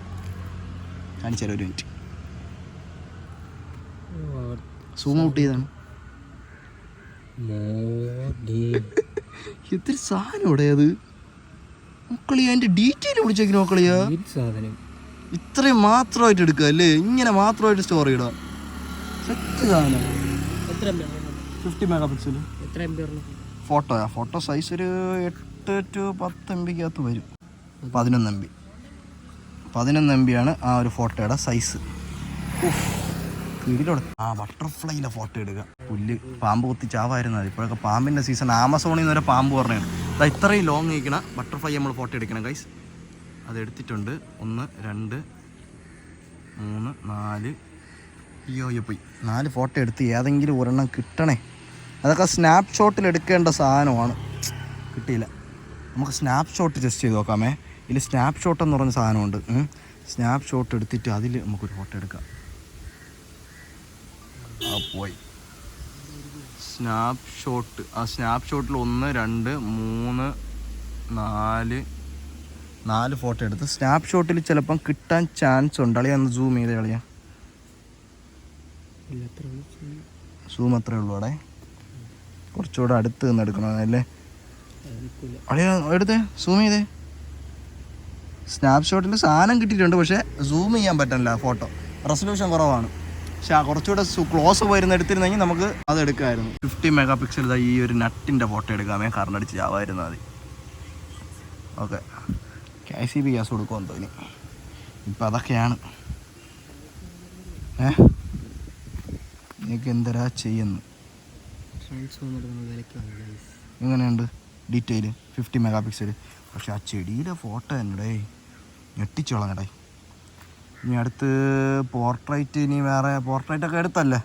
കാണിച്ചു തരാം, ഒരു മിനിറ്റ്. സൂം ഔട്ട് ചെയ്താണ്. ഇത്തിരി സാധനം ഇവിടെ അത് മക്കളിയാ, അതിൻ്റെ ഡീറ്റെയിൽ പിടിച്ചേക്ക് മക്കളിയാ. ഇത്രയും മാത്രമായിട്ട് എടുക്കുക അല്ലേ, ഇങ്ങനെ മാത്രമായിട്ട് സ്റ്റോർ ചെയ്യടാ. സെറ്റ് സാധനം. 50 മെഗാ പിക്സൽ ഫോട്ടോയാ. ഫോട്ടോ സൈസ് ഒരു 8 to 10 MB വരും. 11 MB ആണ് ആ ഒരു ഫോട്ടോയുടെ സൈസ്. ആ ബട്ടർഫ്ലൈയിലെ ഫോട്ടോ എടുക്കുക. പുല്ല് പാമ്പ് കുത്തി ചാവായിരുന്നു അത്. ഇപ്പോഴൊക്കെ പാമ്പിൻ്റെ സീസൺ. ആമസോണിൽ നിന്ന് വരെ പാമ്പ് പറഞ്ഞാണ്. അത് ഇത്രയും ലോങ് നിൽക്കണ ബട്ടർഫ്ലൈ നമ്മൾ ഫോട്ടോ എടുക്കണം ഗൈസ്. അതെടുത്തിട്ടുണ്ട്. 1 2 3 4 പോയി 4 ഫോട്ടോ എടുത്ത് ഏതെങ്കിലും ഒരെണ്ണം കിട്ടണേ. അതൊക്കെ സ്നാപ്പ് ഷോട്ടിൽ എടുക്കേണ്ട സാധനമാണ്. കിട്ടിയില്ല. നമുക്ക് സ്നാപ്പ് ഷോട്ട് ടെസ്റ്റ് ചെയ്ത് നോക്കാമേ. ഇതിൽ സ്നാപ്പ് ഷോട്ട് എന്ന് പറഞ്ഞ സാധനമുണ്ട്. സ്നാപ്പ് ഷോട്ട് എടുത്തിട്ട് അതിൽ നമുക്കൊരു ഫോട്ടോ എടുക്കാം. പോയി സ്നാപ്പ് ഷോട്ട്. ആ സ്നാപ്പ് ഷോട്ടിൽ 1 2 3 4 ഫോട്ടോ എടുത്ത് സ്നാപ്പ് ഷോട്ടിൽ ചിലപ്പം കിട്ടാൻ ചാൻസ് ഉണ്ട്. അളിയാ ഒന്ന് സൂം ചെയ്ത് കളിയാ. സൂം അത്രേ ഉള്ളൂ. അവിടെ കുറച്ചുകൂടെ അടുത്ത് നിന്ന് എടുക്കണമല്ലേ അളിയാ. എടുത്തേ, സൂം ചെയ്തേ. സ്നാപ്പ് ഷോട്ടിൽ സാധനം കിട്ടിയിട്ടുണ്ട്, പക്ഷേ സൂം ചെയ്യാൻ പറ്റില്ല. ഫോട്ടോ റെസൊല്യൂഷൻ കുറവാണ്. പക്ഷെ കുറച്ചുകൂടെ ക്ലോസ് പോയിരുന്ന് എടുത്തിരുന്നെങ്കിൽ നമുക്ക് അത് എടുക്കാമായിരുന്നു. 50 മെഗാ പിക്സൽ ഈ ഒരു നട്ടിൻ്റെ ഫോട്ടോ എടുക്കാമേ. കറണ്ട് അടിച്ച് ചാവായിരുന്നാൽ മതി. ഓക്കെ, KCB ഗ്യാസ് കൊടുക്കുമെന്ന് തോന്നി. ഇപ്പം അതൊക്കെയാണ്. നിങ്ങൾക്ക് എന്തരാ ചെയ്യുന്നു? എങ്ങനെയുണ്ട് ഡീറ്റെയിൽ? 50 mega pixel. പക്ഷെ ആ ചെടിയുടെ ഫോട്ടോ എന്നടേ ഞെട്ടിച്ചോളങ്ങടേ. ഇനി അടുത്ത് പോർട്രേറ്റ്. ഇനി വേറെ പോർട്രേറ്റൊക്കെ എടുത്തല്ലേ.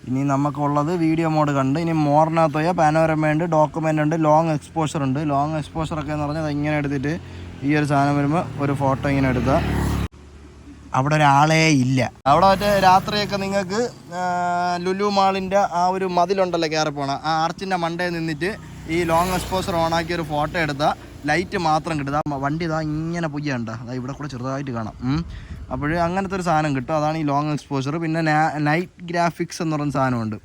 ഇനി നമുക്കുള്ളത് വീഡിയോ മോഡ് കണ്ട്. ഇനി മോറിനകത്ത് പോയാൽ പാനോരമ ഉണ്ട്, ഡോക്യുമെൻ്റ് ഉണ്ട്, ലോങ് എക്സ്പോഷർ ഉണ്ട്. ലോങ് എക്സ്പോഷറൊക്കെ എന്ന് പറഞ്ഞാൽ ഇങ്ങനെ എടുത്തിട്ട് ഈ ഒരു സാധനം വരുമ്പോൾ ഒരു ഫോട്ടോ ഇങ്ങനെ എടുത്താൽ അവിടെ ഒരാളേ ഇല്ല. അവിടെ മറ്റേ രാത്രിയൊക്കെ നിങ്ങൾക്ക് ലുലു മാളിൻ്റെ ആ ഒരു മതിലുണ്ടല്ലോ കയറി പോകണം. ആ ആർച്ചിൻ്റെ മണ്ടയിൽ നിന്നിട്ട് ഈ ലോങ് എക്സ്പോഷർ ഓണാക്കി ഒരു ഫോട്ടോ എടുത്താൽ ലൈറ്റ് മാത്രം കിട്ടും. വണ്ടി ഇതാ ഇങ്ങനെ പൊയ്യണ്ട, അതാ ഇവിടെ കൂടെ ചെറുതായിട്ട് കാണാം. അപ്പോൾ അങ്ങനത്തെ ഒരു സാധനം കിട്ടും. അതാണ് ഈ ലോങ് എക്സ്പോഷർ. പിന്നെ നൈറ്റ് ഗ്രാഫിക്സ് എന്ന് പറയുന്ന സാധനമുണ്ട്.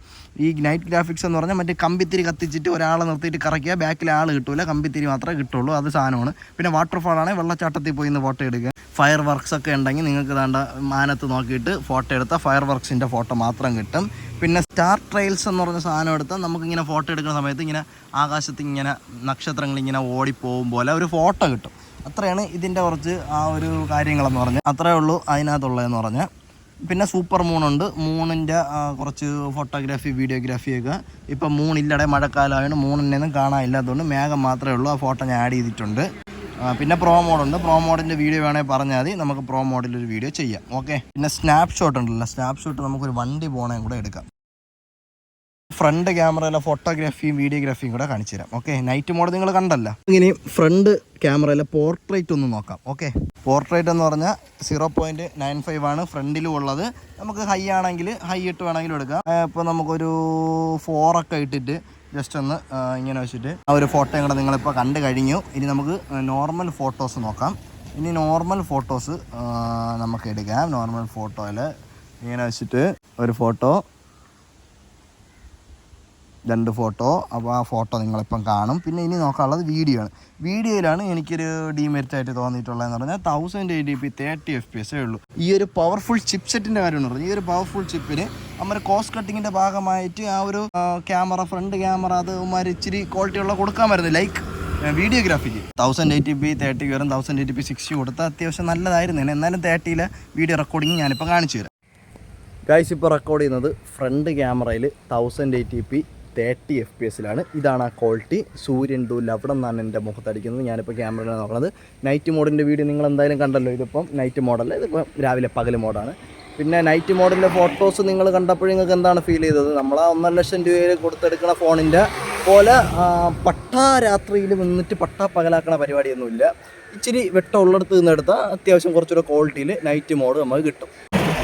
ഈ നൈറ്റ് ഗ്രാഫിക്സ് എന്ന് പറഞ്ഞാൽ മറ്റേ കമ്പിത്തിരി കത്തിച്ചിട്ട് ഒരാളെ നിർത്തിയിട്ട് കറക്കിയ ബാക്കിൽ ആൾ കിട്ടൂല, കമ്പിത്തിരി മാത്രമേ കിട്ടുള്ളൂ. അത് സാധനമാണ്. പിന്നെ വാട്ടർഫാൾ ആണെങ്കിൽ വെള്ളച്ചാട്ടത്തിൽ പോയി നിന്ന് ഫോട്ടോ എടുക്കുക. ഫയർ വർക്ക്സ് ഒക്കെ ഉണ്ടെങ്കിൽ നിങ്ങൾക്ക് വേണ്ട മാനത്ത് നോക്കിയിട്ട് ഫോട്ടോ എടുത്താൽ ഫയർ വർക്ക്സിൻ്റെ ഫോട്ടോ മാത്രം കിട്ടും. പിന്നെ സ്റ്റാർ ട്രയൽസ് എന്ന് പറഞ്ഞ സാധനം എടുത്താൽ നമുക്കിങ്ങനെ ഫോട്ടോ എടുക്കുന്ന സമയത്ത് ഇങ്ങനെ ആകാശത്ത് ഇങ്ങനെ നക്ഷത്രങ്ങൾ ഇങ്ങനെ ഓടിപ്പോകും പോലെ ഒരു ഫോട്ടോ കിട്ടും. അത്രയാണ് ഇതിൻ്റെ കുറച്ച് ആ ഒരു കാര്യങ്ങളെന്ന് പറഞ്ഞാൽ. അത്രയേ ഉള്ളൂ അതിനകത്തുള്ളതെന്ന് പറഞ്ഞാൽ. പിന്നെ സൂപ്പർ മൂണുണ്ട്. മൂണിൻ്റെ കുറച്ച് ഫോട്ടോഗ്രാഫി വീഡിയോഗ്രാഫിയൊക്കെ. ഇപ്പം മൂണില്ലടെ, മഴക്കാലമായതുകൊണ്ട് മൂണിനൊന്നും കാണാനില്ലാത്തതുകൊണ്ട് മേഘം മാത്രമേ ഉള്ളൂ. ആ ഫോട്ടോ ഞാൻ ആഡ് ചെയ്തിട്ടുണ്ട്. പിന്നെ പ്രോ മോഡുണ്ട്. പ്രോ മോഡിൻ്റെ വീഡിയോ വേണമെങ്കിൽ പറഞ്ഞാൽ മതി, നമുക്ക് പ്രോ മോഡിലൊരു വീഡിയോ ചെയ്യാം. ഓക്കെ. പിന്നെ സ്നാപ്പ് ഷോട്ട് ഉണ്ടല്ലോ, സ്നാപ്പ് ഷോട്ട് നമുക്കൊരു വണ്ടി പോകണേ കൂടെ എടുക്കാം. ഫ്രണ്ട് ക്യാമറയിലെ ഫോട്ടോഗ്രാഫിയും വീഡിയോഗ്രാഫിയും കൂടെ കാണിച്ചു തരാം. ഓക്കെ. നൈറ്റ് മോഡ് നിങ്ങൾ കണ്ടല്ലോ. ഇനി ഫ്രണ്ട് ക്യാമറയിലെ പോർട്രേറ്റ് ഒന്ന് നോക്കാം. ഓക്കെ. പോർട്രേറ്റ് എന്ന് പറഞ്ഞാൽ 0.95 ആണ് ഫ്രണ്ടിലും ഉള്ളത്. നമുക്ക് ഹൈ ആണെങ്കിൽ ഹൈ ഇട്ട് വേണമെങ്കിലും എടുക്കാം. ഇപ്പോൾ നമുക്കൊരു 4 ഒക്കെ ഇട്ടിട്ട് ജസ്റ്റ് ഒന്ന് ഇങ്ങനെ വെച്ചിട്ട് ആ ഒരു ഫോട്ടോയും കൂടെ നിങ്ങളിപ്പോൾ കണ്ടു കഴിഞ്ഞു. ഇനി നമുക്ക് നോർമൽ ഫോട്ടോസ് നോക്കാം. ഇനി നോർമൽ ഫോട്ടോസ് നമുക്ക് എടുക്കാം. നോർമൽ ഫോട്ടോയിൽ ഇങ്ങനെ വെച്ചിട്ട് ഒരു ഫോട്ടോ, 2 ഫോട്ടോ. അപ്പോൾ ആ ഫോട്ടോ നിങ്ങളിപ്പം കാണും. പിന്നെ ഇനി നോക്കാനുള്ളത് വീഡിയോ ആണ്. വീഡിയോയിലാണ് എനിക്കൊരു ഡീമെറിറ്റ് ആയിട്ട് തോന്നിയിട്ടുള്ളതെന്ന് പറഞ്ഞാൽ 1080p 30 FPS ഉള്ളൂ. ഈ ഒരു പവർഫുൾ ചിപ്പ് സെറ്റിൻ്റെ കാര്യമെന്ന് പറഞ്ഞാൽ ഈ ഒരു പവർഫുൾ ചിപ്പിന് നമ്മുടെ കോസ്റ്റ് കട്ടിങ്ങിൻ്റെ ഭാഗമായിട്ട് ആ ഒരു ക്യാമറ, ഫ്രണ്ട് ക്യാമറ അത് ഇച്ചിരി ക്വാളിറ്റിയുള്ള കൊടുക്കാൻ വരുന്നത് ലൈക്ക് വീഡിയോഗ്രാഫിക്ക് 1080p 30 വരും. 1080p 60 കൊടുത്താൽ അത്യാവശ്യം നല്ലതായിരുന്നു. എന്നാലും 30-ലെ വീഡിയോ റെക്കോർഡിങ് ഞാനിപ്പോൾ കാണിച്ചു തരാം. ഗൈസ് ഇപ്പോൾ റെക്കോർഡ് ചെയ്യുന്നത് ഫ്രണ്ട് ക്യാമറയിൽ 1080p 30 FPS ഇതാണ് ആ ക്വാളിറ്റി. സൂര്യൻ ദൂല്ല അവിടെ നിന്നാണ് എൻ്റെ മുഖത്തടിക്കുന്നത്. ഞാനിപ്പോൾ ക്യാമറയിലാണ് നോക്കുന്നത്. നൈറ്റ് മോഡിൻ്റെ വീഡിയോ നിങ്ങൾ എന്തായാലും കണ്ടല്ലോ. ഇതിപ്പം നൈറ്റ് മോഡല്ല, ഇതിപ്പം രാവിലെ പകൽ മോഡാണ്. പിന്നെ നൈറ്റ് മോഡിൻ്റെ ഫോട്ടോസ് നിങ്ങൾ കണ്ടപ്പോൾ നിങ്ങൾക്ക് എന്താണ് ഫീൽ ചെയ്തത്? നമ്മൾ ആ 1.5 ലക്ഷം രൂപയിൽ കൊടുത്തെടുക്കുന്ന ഫോണിൻ്റെ പോലെ രാത്രിയിൽ നിന്നിട്ട് പകലാക്കണ പരിപാടിയൊന്നുമില്ല. ഇച്ചിരി വെട്ടം ഉള്ളിടത്ത് നിന്നെടുത്താൽ അത്യാവശ്യം കുറച്ചുകൂടെ ക്വാളിറ്റിയിൽ നൈറ്റ് മോഡ് നമുക്ക് കിട്ടും.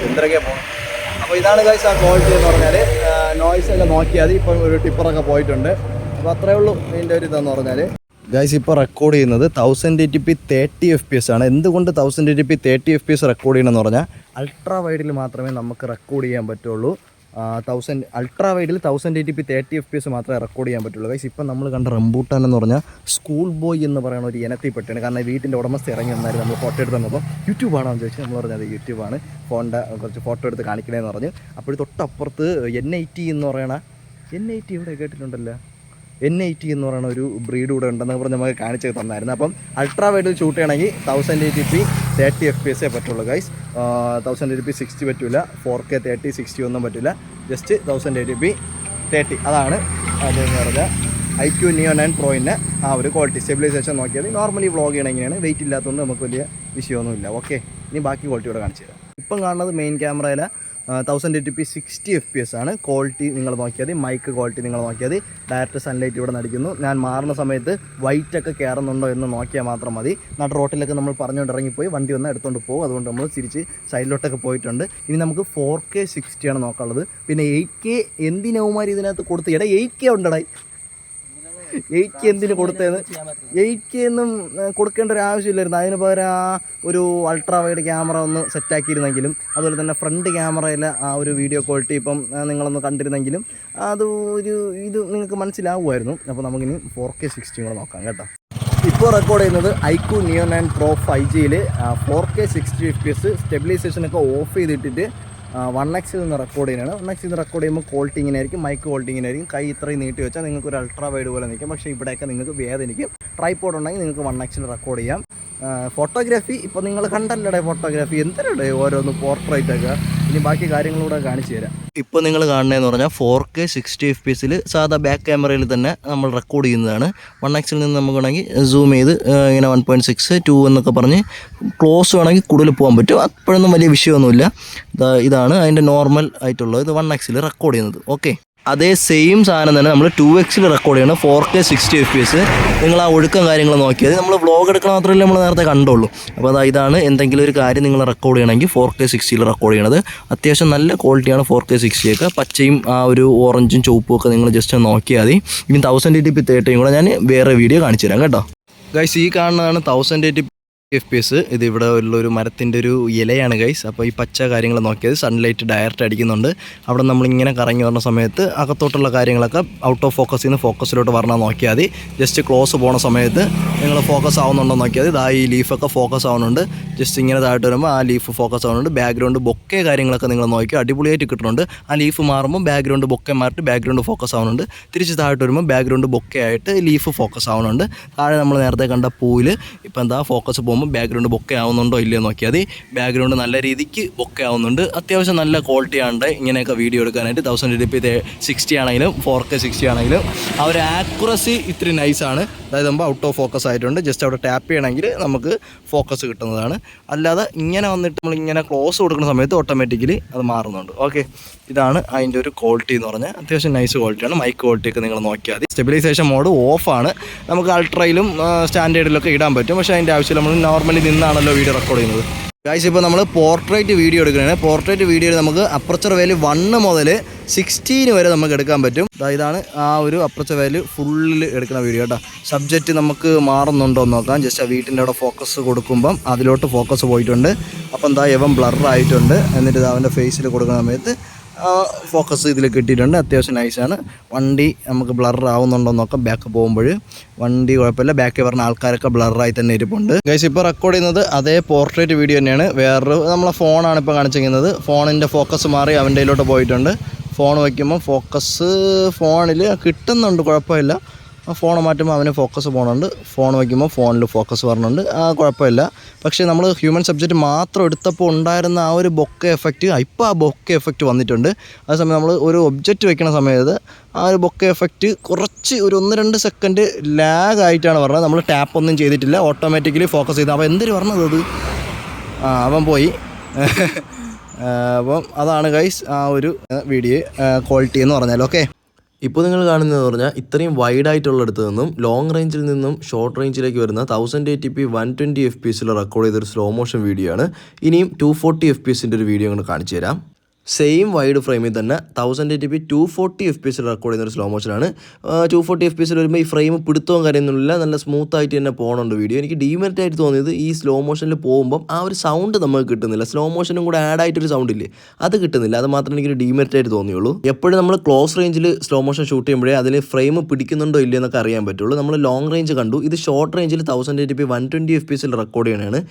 എന്തൊക്കെയാണ് പോകണം. അപ്പോൾ ഇതാണ് ഗൈസ് ആ ക്വാളിറ്റി എന്ന് പറഞ്ഞാൽ. നോയ്സൊക്കെ നോക്കിയാൽ മതി. ഇപ്പം ഒരു ടിപ്പറൊക്കെ പോയിട്ടുണ്ട്. അപ്പോൾ അത്രയേ ഉള്ളൂ ഇതിൻ്റെ ഒരു ഇതെന്ന് പറഞ്ഞാൽ. ഗൈസ് ഇപ്പോൾ റെക്കോർഡ് ചെയ്യുന്നത് 1080p 30 FPS ആണ്. എന്തുകൊണ്ട് 1080p 30 FPS റെക്കോർഡ് ചെയ്യണമെന്ന് പറഞ്ഞാൽ അൾട്രാ വൈഡിൽ മാത്രമേ നമുക്ക് റെക്കോർഡ് ചെയ്യാൻ പറ്റുള്ളൂ. അൾട്രാ വൈഡിൽ 1080p 30 FPS മാത്രമേ റെക്കോർഡ് ചെയ്യാൻ പറ്റുള്ളൂ. ഗൈസ് ഇപ്പം നമ്മൾ കണ്ട റംബൂട്ടാൻ എന്ന് പറഞ്ഞാൽ സ്കൂൾ ബോയ് എന്ന് പറയുന്ന ഒരു ഇനത്തിൽപ്പെട്ടാണ്. കാരണം വീട്ടിൻ്റെ ഉടമസ്ഥ ഇറങ്ങി വന്നായിരുന്നു. നമ്മൾ ഫോട്ടോ എടുത്ത് തന്നപ്പോൾ യൂട്യൂബാണോ എന്ന് ചോദിച്ചാൽ നമ്മൾ പറഞ്ഞത് യൂട്യൂബാണ്, ഫോണിൻ്റെ കുറച്ച് ഫോട്ടോ എടുത്ത് കാണിക്കണേന്ന് പറഞ്ഞു. അപ്പോൾ തൊട്ടപ്പുറത്ത് N80 എന്ന് പറയണ N80 ഇവിടെ കേട്ടിട്ടുണ്ടല്ലോ, N80 എന്ന് പറയുന്ന ഒരു ബ്രീഡ് കൂടെ ഉണ്ടെന്ന് പറഞ്ഞ് നമുക്ക് കാണിച്ച് തന്നായിരുന്നു. അപ്പം അൾട്രാ വൈഡിൽ ഷൂട്ട് ചെയ്യണമെങ്കിൽ 1080p 30 FPS പറ്റുള്ളൂ ഗൈസ്. 1080p 60 പറ്റില്ല, 4K 30 60 ഒന്നും പറ്റില്ല. ജസ്റ്റ് 1080p 30 അതാണ് അതെന്ന് പറഞ്ഞാൽ IQ Neo 9 Proൻ്റെ ആ ഒരു ക്വാളിറ്റി. സ്റ്റെബിലൈസേഷൻ നോക്കിയാൽ നോർമലി വ്ളോഗ് ചെയ്യണം ഇങ്ങനെയാണ്. വെയിറ്റ് ഇല്ലാത്തതുകൊണ്ട് നമുക്ക് വലിയ വിഷയമൊന്നുമില്ല. ഓക്കെ, ഇനി ബാക്കി ക്വാളിറ്റി കൂടെ കാണിച്ചു തരാം. ഇപ്പം കാണുന്നത് മെയിൻ ക്യാമറയിലെ 1080p 60 FPS ആണ്. ക്വാളിറ്റി നിങ്ങൾ നോക്കിയാൽ മതി, മൈക്ക് ക്വാളിറ്റി നിങ്ങൾ നോക്കിയാൽ മതി. ഡയറക്റ്റ് സൺലൈറ്റ് ഇവിടെ നടിക്കുന്നു. ഞാൻ മാറുന്ന സമയത്ത് വൈറ്റൊക്കെ കയറുന്നുണ്ടോ എന്ന് നോക്കിയാൽ മാത്രം മതി. നട റോട്ടിലൊക്കെ നമ്മൾ പറഞ്ഞുകൊണ്ട് ഇറങ്ങിപ്പോയി വണ്ടി വന്നാൽ എടുത്തുകൊണ്ട് പോകും. അതുകൊണ്ട് നമ്മൾ തിരിച്ച് സൈഡിലോട്ടൊക്കെ പോയിട്ടുണ്ട്. ഇനി നമുക്ക് 4K 60 ആണ് നോക്കാനുള്ളത്. പിന്നെ 8K എന്തിനവന്മാർ ഇതിനകത്ത് കൊടുത്ത് 8K ഉണ്ടടാ. 8K എന്തിന് കൊടുത്തത്? 8K ഒന്നും കൊടുക്കേണ്ട ഒരു ആവശ്യമില്ലായിരുന്നു. അതിന് പകരം ഒരു അൾട്രാ വൈഡ് ക്യാമറ ഒന്ന് സെറ്റാക്കിയിരുന്നെങ്കിലും, അതുപോലെ തന്നെ ഫ്രണ്ട് ക്യാമറയിലെ ആ ഒരു വീഡിയോ ക്വാളിറ്റി ഇപ്പം നിങ്ങളൊന്ന് കണ്ടിരുന്നെങ്കിലും അത് ഇത് നിങ്ങൾക്ക് മനസ്സിലാവുമായിരുന്നു. അപ്പോൾ നമുക്കിനി 4K 60 കൂടെ നോക്കാം കേട്ടോ. ഇപ്പോൾ റെക്കോർഡ് ചെയ്യുന്നത് IQ Neo 9 Pro 5Gയിൽ 4K 60 FPS സ്റ്റെബിലൈസേഷനൊക്കെ ഓഫ് ചെയ്തിട്ടിട്ട് 1x നിന്ന് റെക്കോർഡ് ചെയ്യുന്നതാണ്. 1x നിന്ന് റെക്കോർഡ് ചെയ്യുമ്പോൾ ക്വാളിറ്റി ഇങ്ങനെ ആയിരിക്കും, മൈക്ക് ക്വാളിറ്റി ഇങ്ങനെ ആയിരിക്കും. കൈ ഇത്രയും നീട്ടി വെച്ചാൽ നിങ്ങൾക്ക് ഒരു അൾട്രാ വൈഡ് പോലെ നിൽക്കും. പക്ഷേ ഇവിടെയൊക്കെ നിങ്ങൾക്ക് വേദനിക്കും. ട്രൈപോഡ് ഉണ്ടെങ്കിൽ നിങ്ങൾക്ക് 1x റെക്കോർഡ് ചെയ്യാം. ഫോട്ടോഗ്രാഫി ഇപ്പോൾ നിങ്ങൾ കണ്ടല്ലേ, ഫോട്ടോഗ്രാഫി എന്തിനാണ് ഓരോന്ന് പോർട്രേറ്റൊക്കെ. ഇനി ബാക്കി കാര്യങ്ങളൂടെ കാണിച്ചു തരാം. ഇപ്പോൾ നിങ്ങൾ കാണുന്നതെന്ന് പറഞ്ഞാൽ 4K 60 FPSൽ സാധാ ബാക്ക് ക്യാമറയിൽ തന്നെ നമ്മൾ റെക്കോർഡ് ചെയ്യുന്നതാണ്. 1x നിന്ന് നമുക്ക് വേണമെങ്കിൽ സൂം ചെയ്ത് ഇങ്ങനെ 1.6 2 എന്നൊക്കെ പറഞ്ഞ് ക്ലോസ് വേണമെങ്കിൽ കൂടുതൽ പോകാൻ പറ്റും. അപ്പോഴൊന്നും വലിയ വിഷയമൊന്നുമില്ല. ഇതാണ് അതിൻ്റെ നോർമൽ ആയിട്ടുള്ളത്. ഇത് 1x റെക്കോർഡ് ചെയ്യുന്നത്. ഓക്കെ, അതേ സെയിം സാധനം തന്നെ നമ്മൾ 2x റെക്കോർഡ് ചെയ്യണം. 4K 60 FPS നിങ്ങൾ ആ ഒഴുക്കം കാര്യങ്ങൾ നോക്കിയത് നമ്മൾ വ്ളോഗ് എടുക്കണം മാത്രമല്ലേ നമ്മൾ നേരത്തെ കണ്ടുള്ളൂ. അപ്പോൾ ഇതാണ് എന്തെങ്കിലും ഒരു കാര്യം നിങ്ങൾ റെക്കോർഡ് ചെയ്യണമെങ്കിൽ 4K 60 റെക്കോർഡ് ചെയ്യണത്. അത്യാവശ്യം നല്ല ക്വാളിറ്റിയാണ് 4K 60 ഒക്കെ. പച്ചയും ആ ഒരു ഓറഞ്ചും ചുവപ്പും ഒക്കെ നിങ്ങൾ ജസ്റ്റ് നോക്കിയാൽ മതി. ഇനി 1080p 30 കൂടെ ഞാൻ വേറെ വീഡിയോ കാണിച്ചു തരാം കേട്ടോ. ഗൈസ്, ഈ കാണുന്നതാണ് 1080p FPS. ഇത് ഇവിടെ ഉള്ളൊരു മരത്തിൻ്റെ ഒരു ഇലയാണ് ഗൈസ്. അപ്പോൾ ഈ പച്ച കാര്യങ്ങൾ നോക്കിയത് സൺലൈറ്റ് ഡയറക്റ്റ് അടിക്കുന്നുണ്ട്. അവിടെ നമ്മളിങ്ങനെ കറങ്ങി വരുന്ന സമയത്ത് അകത്തോട്ടുള്ള കാര്യങ്ങളൊക്കെ ഔട്ട് ഓഫ് ഫോക്കസിൽ നിന്ന് ഫോക്കസിലോട്ട് വരണം നോക്കിയാൽ മതി. ജസ്റ്റ് ക്ലോസ് പോകുന്ന സമയത്ത് നിങ്ങൾ ഫോക്കസ് ആവുന്നുണ്ടോ നോക്കിയാൽ മതി. ഈ ലീഫൊക്കെ ഫോക്കസ് ആവുന്നുണ്ട്. ജസ്റ്റ് ഇങ്ങനെ താഴോട്ട് വരുമ്പോൾ ആ ലീഫ് ഫോക്കസ് ആവുന്നുണ്ട്. ബാക്ക്ഗ്രൗണ്ട് ബൊക്കെ കാര്യങ്ങളൊക്കെ നിങ്ങൾ നോക്കി അടിപൊളിയായിട്ട് കിട്ടുന്നുണ്ട്. ആ ലീഫ് മാറുമ്പോൾ ബാക്ക്ഗ്രൗണ്ട് ബൊക്കെ മാറിയിട്ട് ബാക്ക്ഗ്രൗണ്ട് ഫോക്കസ് ആവുന്നുണ്ട്. തിരിച്ച് താഴോട്ട് വരുമ്പോൾ ബാക്ക്ഗ്രൗണ്ട് ബൊക്കെ ആയിട്ട് ലീഫ് ഫോക്കസ് ആവുന്നുണ്ട്. താഴെ നമ്മൾ നേരത്തെ കണ്ട പൂവിൽ ഇപ്പോൾ എന്താ ഫോക്കസ് പോകുമ്പോൾ ബാക്ക്ഗ്രൗണ്ട് ബൊക്കെ ആവുന്നുണ്ടോ ഇല്ലയോ നോക്കിയാൽ മതി. ബാക്ക്ഗ്രൗണ്ട് നല്ല രീതിക്ക് ബൊക്കെ ആവുന്നുണ്ട്. അത്യാവശ്യം നല്ല ക്വാളിറ്റി ആണ് ഇങ്ങനെയൊക്കെ വീഡിയോ എടുക്കാനായിട്ട്. 1080p 60 ആണെങ്കിലും 4K 60 ആണെങ്കിലും ആ ഒരു ആക്യുറസി ഇത്തിരി നൈസാണ്. അതായത് നമ്മൾ ഔട്ട് ഓഫ് ഫോക്കസ് ആയിട്ടുണ്ട്. ജസ്റ്റ് അവിടെ ടാപ്പ് ചെയ്യണമെങ്കിൽ നമുക്ക് ഫോക്കസ് കിട്ടുന്നതാണ്. അല്ലാതെ ഇങ്ങനെ വന്നിട്ട് നമ്മളിങ്ങനെ ക്ലോസ് കൊടുക്കുന്ന സമയത്ത് ഓട്ടോമാറ്റിക്കലി അത് മാറുന്നുണ്ട്. ഓക്കെ, ഇതാണ് അതിൻ്റെ ഒരു ക്വാളിറ്റി എന്ന് പറഞ്ഞാൽ അത്യാവശ്യം നൈസ് ക്വാളിറ്റിയാണ്. മൈക്ക് ക്വാളിറ്റിയൊക്കെ നിങ്ങൾ നോക്കിയാൽ മതി. സ്റ്റെബിലൈസേഷൻ മോഡ് ഓഫാണ്. നമുക്ക് അൾട്രയിലും സ്റ്റാൻഡേർഡിലൊക്കെ ഇടാൻ പറ്റും. പക്ഷേ അതിൻ്റെ ആവശ്യം നമ്മൾ നോർമലി നിന്നാണല്ലോ വീഡിയോ റെക്കോർഡ് ചെയ്യുന്നത്. ഗൈസ്, ഇപ്പോൾ നമ്മൾ പോർട്രേറ്റ് വീഡിയോ എടുക്കുകയാണ്. പോർട്രേറ്റ് വീഡിയോയിൽ നമുക്ക് അപ്പർച്ചർ വാല്യൂ 1 മുതൽ 16 വരെ നമുക്ക് എടുക്കാൻ പറ്റും. ഇതാണ് ആ ഒരു അപ്പർച്ചർ വാല്യൂ ഫുള്ളിൽ എടുക്കുന്ന വീഡിയോ കേട്ടോ. സബ്ജക്റ്റ് നമുക്ക് മാറുന്നുണ്ടോ എന്ന് നോക്കാം. ജസ്റ്റ് ആ വീട്ടിൻ്റെ അവിടെ ഫോക്കസ് കൊടുക്കുമ്പം അതിലോട്ട് ഫോക്കസ് പോയിട്ടുണ്ട്. അപ്പം ഇവൻ ബ്ലറായിട്ടുണ്ട്. എന്നിട്ട് അവൻ്റെ ഫേസിൽ കൊടുക്കുന്ന സമയത്ത് ഫോക്കസ് ഇതിൽ കിട്ടിയിട്ടുണ്ട്. അത്യാവശ്യം നൈസാണ്. വണ്ടി നമുക്ക് ബ്ലർ ആവുന്നുണ്ടോ എന്ന് നോക്കാം. ബാക്ക് പോകുമ്പോൾ വണ്ടി കുഴപ്പമില്ല. ബാക്കിൽ പറഞ്ഞ ആൾക്കാരൊക്കെ ബ്ലറായി തന്നെ ഇരിപ്പുണ്ട്. ഗൈസ്, ഇപ്പോൾ റെക്കോർഡ് ചെയ്യുന്നത് അതേ പോർട്രേറ്റ് വീഡിയോ തന്നെയാണ്. വേറൊരു നമ്മളെ ഫോണാണ് ഇപ്പോൾ കാണിച്ചിരിക്കുന്നത്. ഫോണിൻ്റെ ഫോക്കസ് മാറി അവൻ്റെ ഇതിലോട്ട് പോയിട്ടുണ്ട്. ഫോൺ വയ്ക്കുമ്പോൾ ഫോക്കസ് ഫോണിൽ കിട്ടുന്നുണ്ട്, കുഴപ്പമില്ല. ഫോൺ മാറ്റുമ്പോൾ അവന് ഫോക്കസ് പോകുന്നുണ്ട്. ഫോൺ വയ്ക്കുമ്പോൾ ഫോണിൽ ഫോക്കസ് വരുന്നുണ്ട്. കുഴപ്പമില്ല. പക്ഷേ നമ്മൾ ഹ്യൂമൻ സബ്ജക്റ്റ് മാത്രം എടുത്തപ്പോൾ ഉണ്ടായിരുന്ന ആ ഒരു ബൊക്കെ എഫക്റ്റ് ഇപ്പോൾ ആ ബൊക്കെ എഫക്റ്റ് വന്നിട്ടുണ്ട്. അതേസമയം നമ്മൾ ഒരു ഒബ്ജക്റ്റ് വെക്കുന്ന സമയത്ത് ആ ഒരു ബൊക്കെ എഫക്റ്റ് കുറച്ച് ഒരു 1-2 സെക്കൻഡ് ലാഗ് ആയിട്ടാണ് പറഞ്ഞത്. നമ്മൾ ടാപ്പ് ഒന്നും ചെയ്തിട്ടില്ല, ഓട്ടോമാറ്റിക്കലി ഫോക്കസ് ചെയ്ത്. അപ്പോൾ എന്തൊരു പറഞ്ഞത് അത് അവൻ പോയി. അപ്പം അതാണ് ഗൈസ് ആ ഒരു വീഡിയോ ക്വാളിറ്റി എന്ന് പറഞ്ഞാൽ. ഓക്കെ, ഇപ്പോൾ നിങ്ങൾ കാണുന്നതെന്ന് പറഞ്ഞാൽ ഇത്രയും വൈഡായിട്ടുള്ളിടത്ത് നിന്നും ലോങ് റേഞ്ചിൽ നിന്നും ഷോർട്ട് റേഞ്ചിലേക്ക് വരുന്ന 1080p 120 FPS റെക്കോർഡ് ചെയ്തൊരു സ്ലോ മോഷൻ വീഡിയോ ആണ്. ഇനിയും 240 FPS ഒരു വീഡിയോ കൊണ്ട് കാണിച്ചു തരാം. സെയിം വൈഡ് ഫ്രെയിമിൽ തന്നെ 1080p 240 FPS റെക്കോർഡ് ചെയ്യുന്ന ഒരു സ്ലോ മോഷനാണ്. 240 FPS വരുമ്പോൾ ഈ ഫ്രെയിം പിടുത്തവും കാര്യമൊന്നുമില്ല, നല്ല സ്മൂത്ത് ആയിട്ട് തന്നെ പോകുന്നുണ്ട് വീഡിയോ. എനിക്ക് ഡീമെറിറ്റ് ആയിട്ട് തോന്നിയത് ഈ സ്ലോ മോഷനിൽ പോകുമ്പം ആ ഒരു സൗണ്ട് നമുക്ക് കിട്ടുന്നില്ല. സ്ലോ മോഷനും കൂടെ ആഡ് ആയിട്ടൊരു സൗണ്ട് ഇല്ലേ, അത് കിട്ടുന്നില്ല. അത് മാത്രമേ എനിക്കൊരു ഡീമെറിറ്റ് ആയിട്ട് തോന്നിയുള്ളൂ. എപ്പോഴും നമ്മൾ ക്ലോസ് റേഞ്ചിൽ സ്ലോ മോഷൻ ഷൂട്ട് ചെയ്യുമ്പോഴേ അതിൽ ഫ്രെയിം പിടിക്കുന്നുണ്ടോ ഇല്ലയോ എന്നൊക്കെ അറിയാൻ പറ്റുള്ളൂ. നമ്മൾ ലോങ് റേഞ്ച് കണ്ടു, ഇത് ഷോർട്ട് റേഞ്ചിൽ 1080p 120 FPS റെക്കോർഡ് ചെയ്യണതാണ്.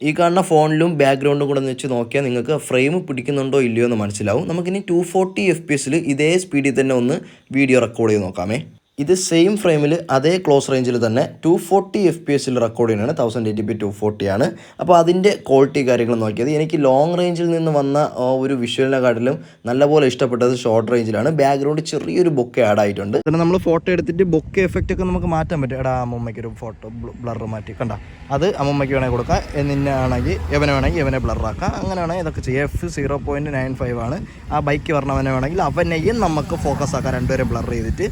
ഈ കാണുന്ന ഫോണിലും ബാക്ക്ഗ്രൗണ്ടും കൂടെ വെച്ച് നോക്കിയാൽ നിങ്ങൾക്ക് ഫ്രെയിം പിടിക്കുന്നുണ്ടോ ഇല്ലയോ എന്ന് മനസ്സിലാവും. നമുക്കിനി 240 FPS ഇതേ സ്പീഡിൽ തന്നെ ഒന്ന് വീഡിയോ റെക്കോർഡ് ചെയ്ത് നോക്കാമേ. ഇത് സെയിം ഫ്രെയിമിൽ അതേ ക്ലോസ് റേഞ്ചിൽ തന്നെ 240 FPS റെക്കോർഡ് ചെയ്യുന്നതാണ്. 1080p 240 ആണ്. അപ്പോൾ അതിൻ്റെ ക്വാളിറ്റി കാര്യങ്ങൾ നോക്കിയത് എനിക്ക് ലോങ് റേഞ്ചിൽ നിന്ന് വന്ന ഒരു വിഷ്വലിനെക്കാട്ടിലും നല്ലപോലെ ഇഷ്ടപ്പെട്ടത് ഷോർട്ട് റേഞ്ചിലാണ്. ബാക്ക്ഗ്രൗണ്ട് ചെറിയൊരു ബൊക്കെ ആഡ് ആയിട്ടുണ്ട്. പിന്നെ നമ്മൾ ഫോട്ടോ എടുത്തിട്ട് ബൊക്കെ എഫക്റ്റ് ഒക്കെ നമുക്ക് മാറ്റാൻ പറ്റും. എടാ അമ്മമ്മയ്ക്ക് ഒരു ഫോട്ടോ ബ്ലർ മാറ്റി കണ്ട, അത് അമ്മമ്മയ്ക്ക് വേണമെങ്കിൽ കൊടുക്കാം, നിന്നെ ആണെങ്കിൽ എവനെ വേണമെങ്കിൽ എവനെ ബ്ലറാക്കാം. അങ്ങനെ വേണമെങ്കിൽ ഇതൊക്കെ ചെയ്യാം. F0.95 ആണ്. ആ ബൈക്ക് പറഞ്ഞവനെ വേണമെങ്കിൽ അവനെയും നമുക്ക് ഫോക്കസ് ആക്കാം, രണ്ടുപേരും ബ്ലർ ചെയ്തിട്ട്.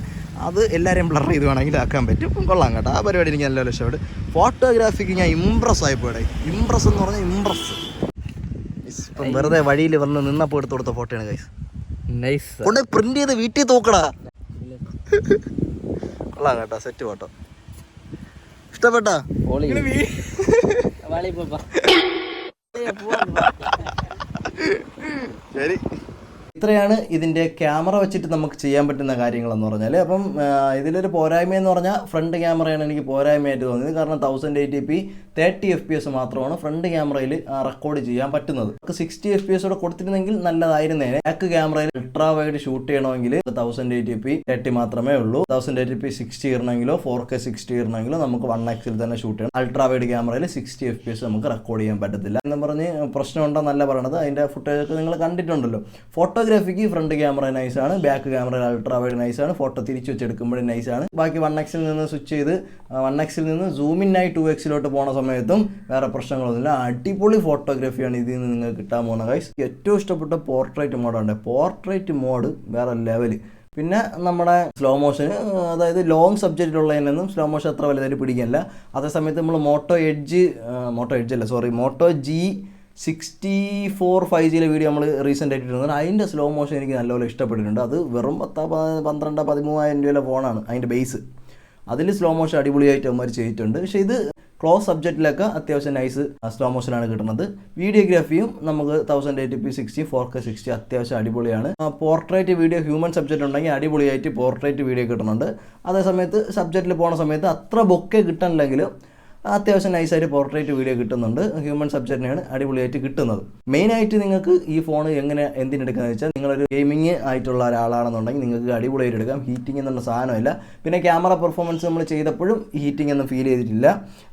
അത് എല്ലാവരെയും ബ്ലർ ചെയ്ത് വേണമെങ്കിൽ ആക്കാൻ പറ്റും. കൊള്ളാം കേട്ടോ, ആ പരിപാടി എനിക്ക് നല്ല ഇഷ്ടപ്പെട്ടു. ഫോട്ടോഗ്രാഫിക്ക് ഞാൻ ഇമ്പ്രസ് ആയിപ്പോടെ. ഇമ്പ്രസ് എന്ന് പറഞ്ഞാൽ ഇമ്പ്രസ്. ഇപ്പം വെറുതെ വഴിയിൽ വന്ന് നിന്നപ്പോൾ എടുത്ത് കൊടുത്ത ഫോട്ടോയാണ് ഗൈസ്. നൈസ്. കൊണ്ട് പ്രിന്റ് ചെയ്ത് വീട്ടിൽ തൂക്കടാ. കൊള്ളാം കേട്ടോ, സെറ്റ് ഫോട്ടോ. ഇഷ്ടപ്പെട്ടാ? ശരി, ഇത്രയാണ് ഇതിൻ്റെ ക്യാമറ വെച്ചിട്ട് നമുക്ക് ചെയ്യാൻ പറ്റുന്ന കാര്യങ്ങളെന്ന് പറഞ്ഞാൽ. അപ്പം ഇതിലൊരു പോരായ്മയെന്ന് പറഞ്ഞാൽ ഫ്രണ്ട് ക്യാമറയാണ് എനിക്ക് പോരായ്മയായിട്ട് തോന്നിയത്. കാരണം 1080p 30 FPS മാത്രമാണ് ഫ്രണ്ട് ക്യാമറയിൽ റെക്കോർഡ് ചെയ്യാൻ പറ്റുന്നത്. 60 FPS കൊടുത്തിരുന്നെങ്കിൽ നല്ലതായിരുന്നേനെ. ബാക്ക് ക്യാമറയിൽ അൾട്രാ വൈഡ് ഷൂട്ട് ചെയ്യണമെങ്കിൽ 1080p 30 മാത്രമേ ഉള്ളൂ. 1080p 60 ഇടണമെങ്കിലോ 4K 60 ഇടണമെങ്കിലോ നമുക്ക് 1x തന്നെ ഷൂട്ട് ചെയ്യണം. അൾട്രാ വൈഡ് ക്യാമറയിൽ 60 FPS നമുക്ക് റെക്കോർഡ് ചെയ്യാൻ പറ്റത്തില്ല എന്ന് പറഞ്ഞ് പ്രശ്നമുണ്ടെന്നല്ല പറയണത്. അതിൻ്റെ ഫുട്ടേജ് ഒക്കെ നിങ്ങൾ കണ്ടിട്ടുണ്ടല്ലോ. ഫോട്ടോഗ്രാഫിക്ക് ഫ്രണ്ട് ക്യാമറ നൈസാണ്, ബാക്ക് ക്യാമറ അൾട്രാ വൈഡ് നൈസാണ്, ഫോട്ടോ തിരിച്ചു വെച്ചെടുക്കുമ്പോഴും നൈസാണ്. ബാക്കി 1x നിന്ന് സ്വിച്ച് ചെയ്ത് 1x നിന്ന് സൂമിനായി 2x പോണ സമയത്തും വേറെ പ്രശ്നങ്ങളൊന്നുമില്ല. അടിപൊളി ഫോട്ടോഗ്രാഫിയാണ് ഇതിൽ നിന്ന് നിങ്ങൾക്ക് കിട്ടാൻ പോകുന്ന ഗൈസ്. ഏറ്റവും ഇഷ്ടപ്പെട്ട പോർട്രേറ്റ് മോഡുണ്ട്. പോർട്രേറ്റ് മോഡ് വേറെ ലെവല്. പിന്നെ നമ്മുടെ സ്ലോ മോഷന്, അതായത് ലോങ് സബ്ജക്റ്റിലുള്ളതിനൊന്നും സ്ലോ മോഷൻ അത്ര വലുതായിട്ട് പിടിക്കാനില്ല. അതേസമയത്ത് നമ്മൾ മോട്ടോ G64 5Gയിലെ വീഡിയോ നമ്മൾ റീസെൻ്റ് ആയിട്ട് ഇടുന്നത്, അതിൻ്റെ സ്ലോ മോഷൻ എനിക്ക് നല്ലപോലെ ഇഷ്ടപ്പെട്ടിട്ടുണ്ട്. അത് വെറും 12-13,000 രൂപയിലെ ഫോണാണ് അതിൻ്റെ ബേസ്. അതിൽ സ്ലോ മോഷൻ അടിപൊളിയായിട്ട് അവന്മാർ ചെയ്തിട്ടുണ്ട്. പക്ഷേ ഇത് ക്ലോസ് സബ്ജക്റ്റിലൊക്കെ അത്യാവശ്യം നൈസ് സ്ലോ മോഷനാണ് കിട്ടുന്നത്. വീഡിയോഗ്രാഫിയും നമുക്ക് 1080p 60 4K 60 അത്യാവശ്യം അടിപൊളിയാണ്. പോർട്രേറ്റ് വീഡിയോ ഹ്യൂമൻ സബ്ജക്റ്റ് ഉണ്ടെങ്കിൽ അടിപൊളിയായിട്ട് പോർട്രേറ്റ് വീഡിയോ കിട്ടുന്നുണ്ട്. അതേസമയത്ത് സബ്ജക്റ്റിൽ പോകുന്ന സമയത്ത് അത്ര ബൊക്കെ കിട്ടണില്ലെങ്കിലും അത്യാവശ്യം നൈസായിട്ട് പോർട്രേറ്റ് വീഡിയോ കിട്ടുന്നുണ്ട്. ഹ്യൂമൻ സബ്ജക്റ്റിനാണ് അടിപൊളിയായിട്ട് കിട്ടുന്നത്. മെയിനായിട്ട് നിങ്ങൾക്ക് ഈ ഫോൺ എങ്ങനെ എന്തിനെടുക്കാന്ന് വെച്ചാൽ, നിങ്ങളൊരു ഗെയിമിങ് ആയിട്ടുള്ള ഒരാളാണെന്നുണ്ടെങ്കിൽ നിങ്ങൾക്ക് അടിപൊളിയായിട്ട് എടുക്കാം. ഹീറ്റിംഗ് എന്നുള്ള സാധനമില്ല. പിന്നെ ക്യാമറ പെർഫോമൻസ് നമ്മൾ ചെയ്തപ്പോഴും ഹീറ്റിംഗ് ഒന്നും ഫീൽ ചെയ്തിട്ടില്ല.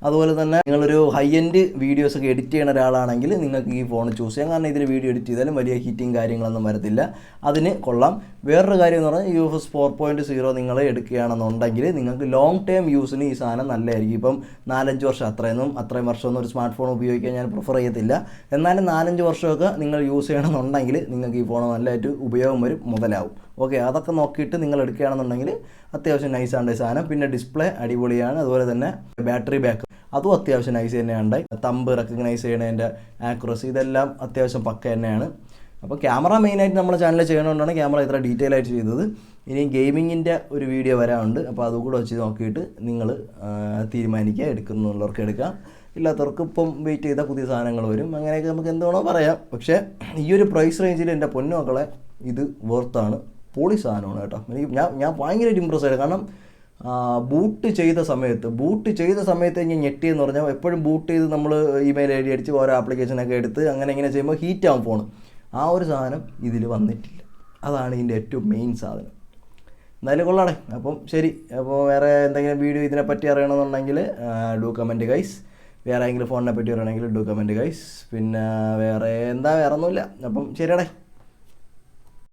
അതുപോലെ തന്നെ നിങ്ങളൊരു ഹൈ എൻഡ് വീഡിയോസ് ഒക്കെ എഡിറ്റ് ചെയ്യുന്ന ഒരാളാണെങ്കിൽ നിങ്ങൾക്ക് ഈ ഫോൺ ചൂസ് ചെയ്യാം. കാരണം ഇതിൽ വീഡിയോ എഡിറ്റ് ചെയ്താലും വലിയ ഹീറ്റിംഗ് കാര്യങ്ങളൊന്നും വരത്തില്ല. അതിന് കൊള്ളാം. വേറൊരു കാര്യം എന്ന് പറഞ്ഞാൽ UFS 4.0 നിങ്ങൾ എടുക്കുകയാണെന്നുണ്ടെങ്കിൽ നിങ്ങൾക്ക് ലോങ് ടേം യൂസിന് ഈ സാധനം നല്ലതായിരിക്കും. ഇപ്പം 4-5 വർഷം അത്രയും വർഷമൊന്നും ഒരു സ്മാർട്ട് ഫോൺ ഉപയോഗിക്കാൻ ഞാൻ പ്രിഫർ ചെയ്യത്തില്ല. എന്നാലും 4-5 വർഷമൊക്കെ നിങ്ങൾ യൂസ് ചെയ്യണമെന്നുണ്ടെങ്കിൽ നിങ്ങൾക്ക് ഈ ഫോൺ നല്ലതായിട്ട് ഉപയോഗം വരും, മുതലാവും. ഓക്കെ, അതൊക്കെ നോക്കിയിട്ട് നിങ്ങൾ എടുക്കുകയാണെന്നുണ്ടെങ്കിൽ അത്യാവശ്യം നൈസാണ് സാധനം. പിന്നെ ഡിസ്പ്ലേ അടിപൊളിയാണ്. അതുപോലെ തന്നെ ബാറ്ററി ബാക്ക് അതും അത്യാവശ്യം നൈസ് തന്നെയാണ്. തമ്പ് റെക്കഗ്നൈസ് ചെയ്യണതിൻ്റെ ആക്യുറസി ഇതെല്ലാം അത്യാവശ്യം പക്ക തന്നെയാണ്. അപ്പോൾ ക്യാമറ മെയിനായിട്ട് നമ്മുടെ ചാനൽ ചെയ്യണതുകൊണ്ടാണ് ക്യാമറ ഇത്ര ഡീറ്റെയിൽ ആയിട്ട് ചെയ്തത്. ഇനി ഗെയിമിങ്ങിൻ്റെ ഒരു വീഡിയോ വരാനുണ്ട്. അപ്പോൾ അതുകൂടെ വെച്ച് നോക്കിയിട്ട് നിങ്ങൾ തീരുമാനിക്കുക. എടുക്കുന്നുള്ളവർക്ക് എടുക്കാം, ഇല്ലാത്തവർക്ക് ഇപ്പം വെയിറ്റ് ചെയ്താൽ പുതിയ സാധനങ്ങൾ വരും. അങ്ങനെയൊക്കെ നമുക്ക് എന്തുവേണോ പറയാം. പക്ഷേ ഈ ഒരു പ്രൈസ് റേഞ്ചിൽ എൻ്റെ പൊന്നു മക്കളെ ഇത് വർത്താണ്. പൊളി സാധനമാണ് കേട്ടോ. എനിക്ക് ഞാൻ ഭയങ്കരമായിട്ട് ഇമ്പ്രസ് ആയത്. കാരണം ബൂട്ട് ചെയ്ത സമയത്ത് ഞാൻ ഞെട്ടിയെന്ന് പറഞ്ഞാൽ, എപ്പോഴും ബൂട്ട് ചെയ്ത് നമ്മൾ ഇമെയിൽ ID അടിച്ച് ഓരോ ആപ്ലിക്കേഷനൊക്കെ എടുത്ത് അങ്ങനെ ഇങ്ങനെ ചെയ്യുമ്പോൾ ഹീറ്റാവും ഫോൺ. ആ ഒരു സാധനം ഇതിൽ വന്നിട്ടില്ല. അതാണ് ഇതിൻ്റെ ഏറ്റവും മെയിൻ സാധനം. എന്തായാലും കൊള്ളാണേ. അപ്പം ശരി. അപ്പോൾ വേറെ എന്തെങ്കിലും വീഡിയോ ഇതിനെപ്പറ്റി അറിയണമെന്നുണ്ടെങ്കിൽ ഡു കമൻറ്റ് ഗൈസ്. വേറെ ഏതെങ്കിലും ഫോണിനെ പറ്റി അറിയണമെങ്കിൽ ഡു കമൻറ്റ് ഗൈസ്. പിന്നെ വേറെ ഒന്നുമില്ല. അപ്പം ശരിയാടേ.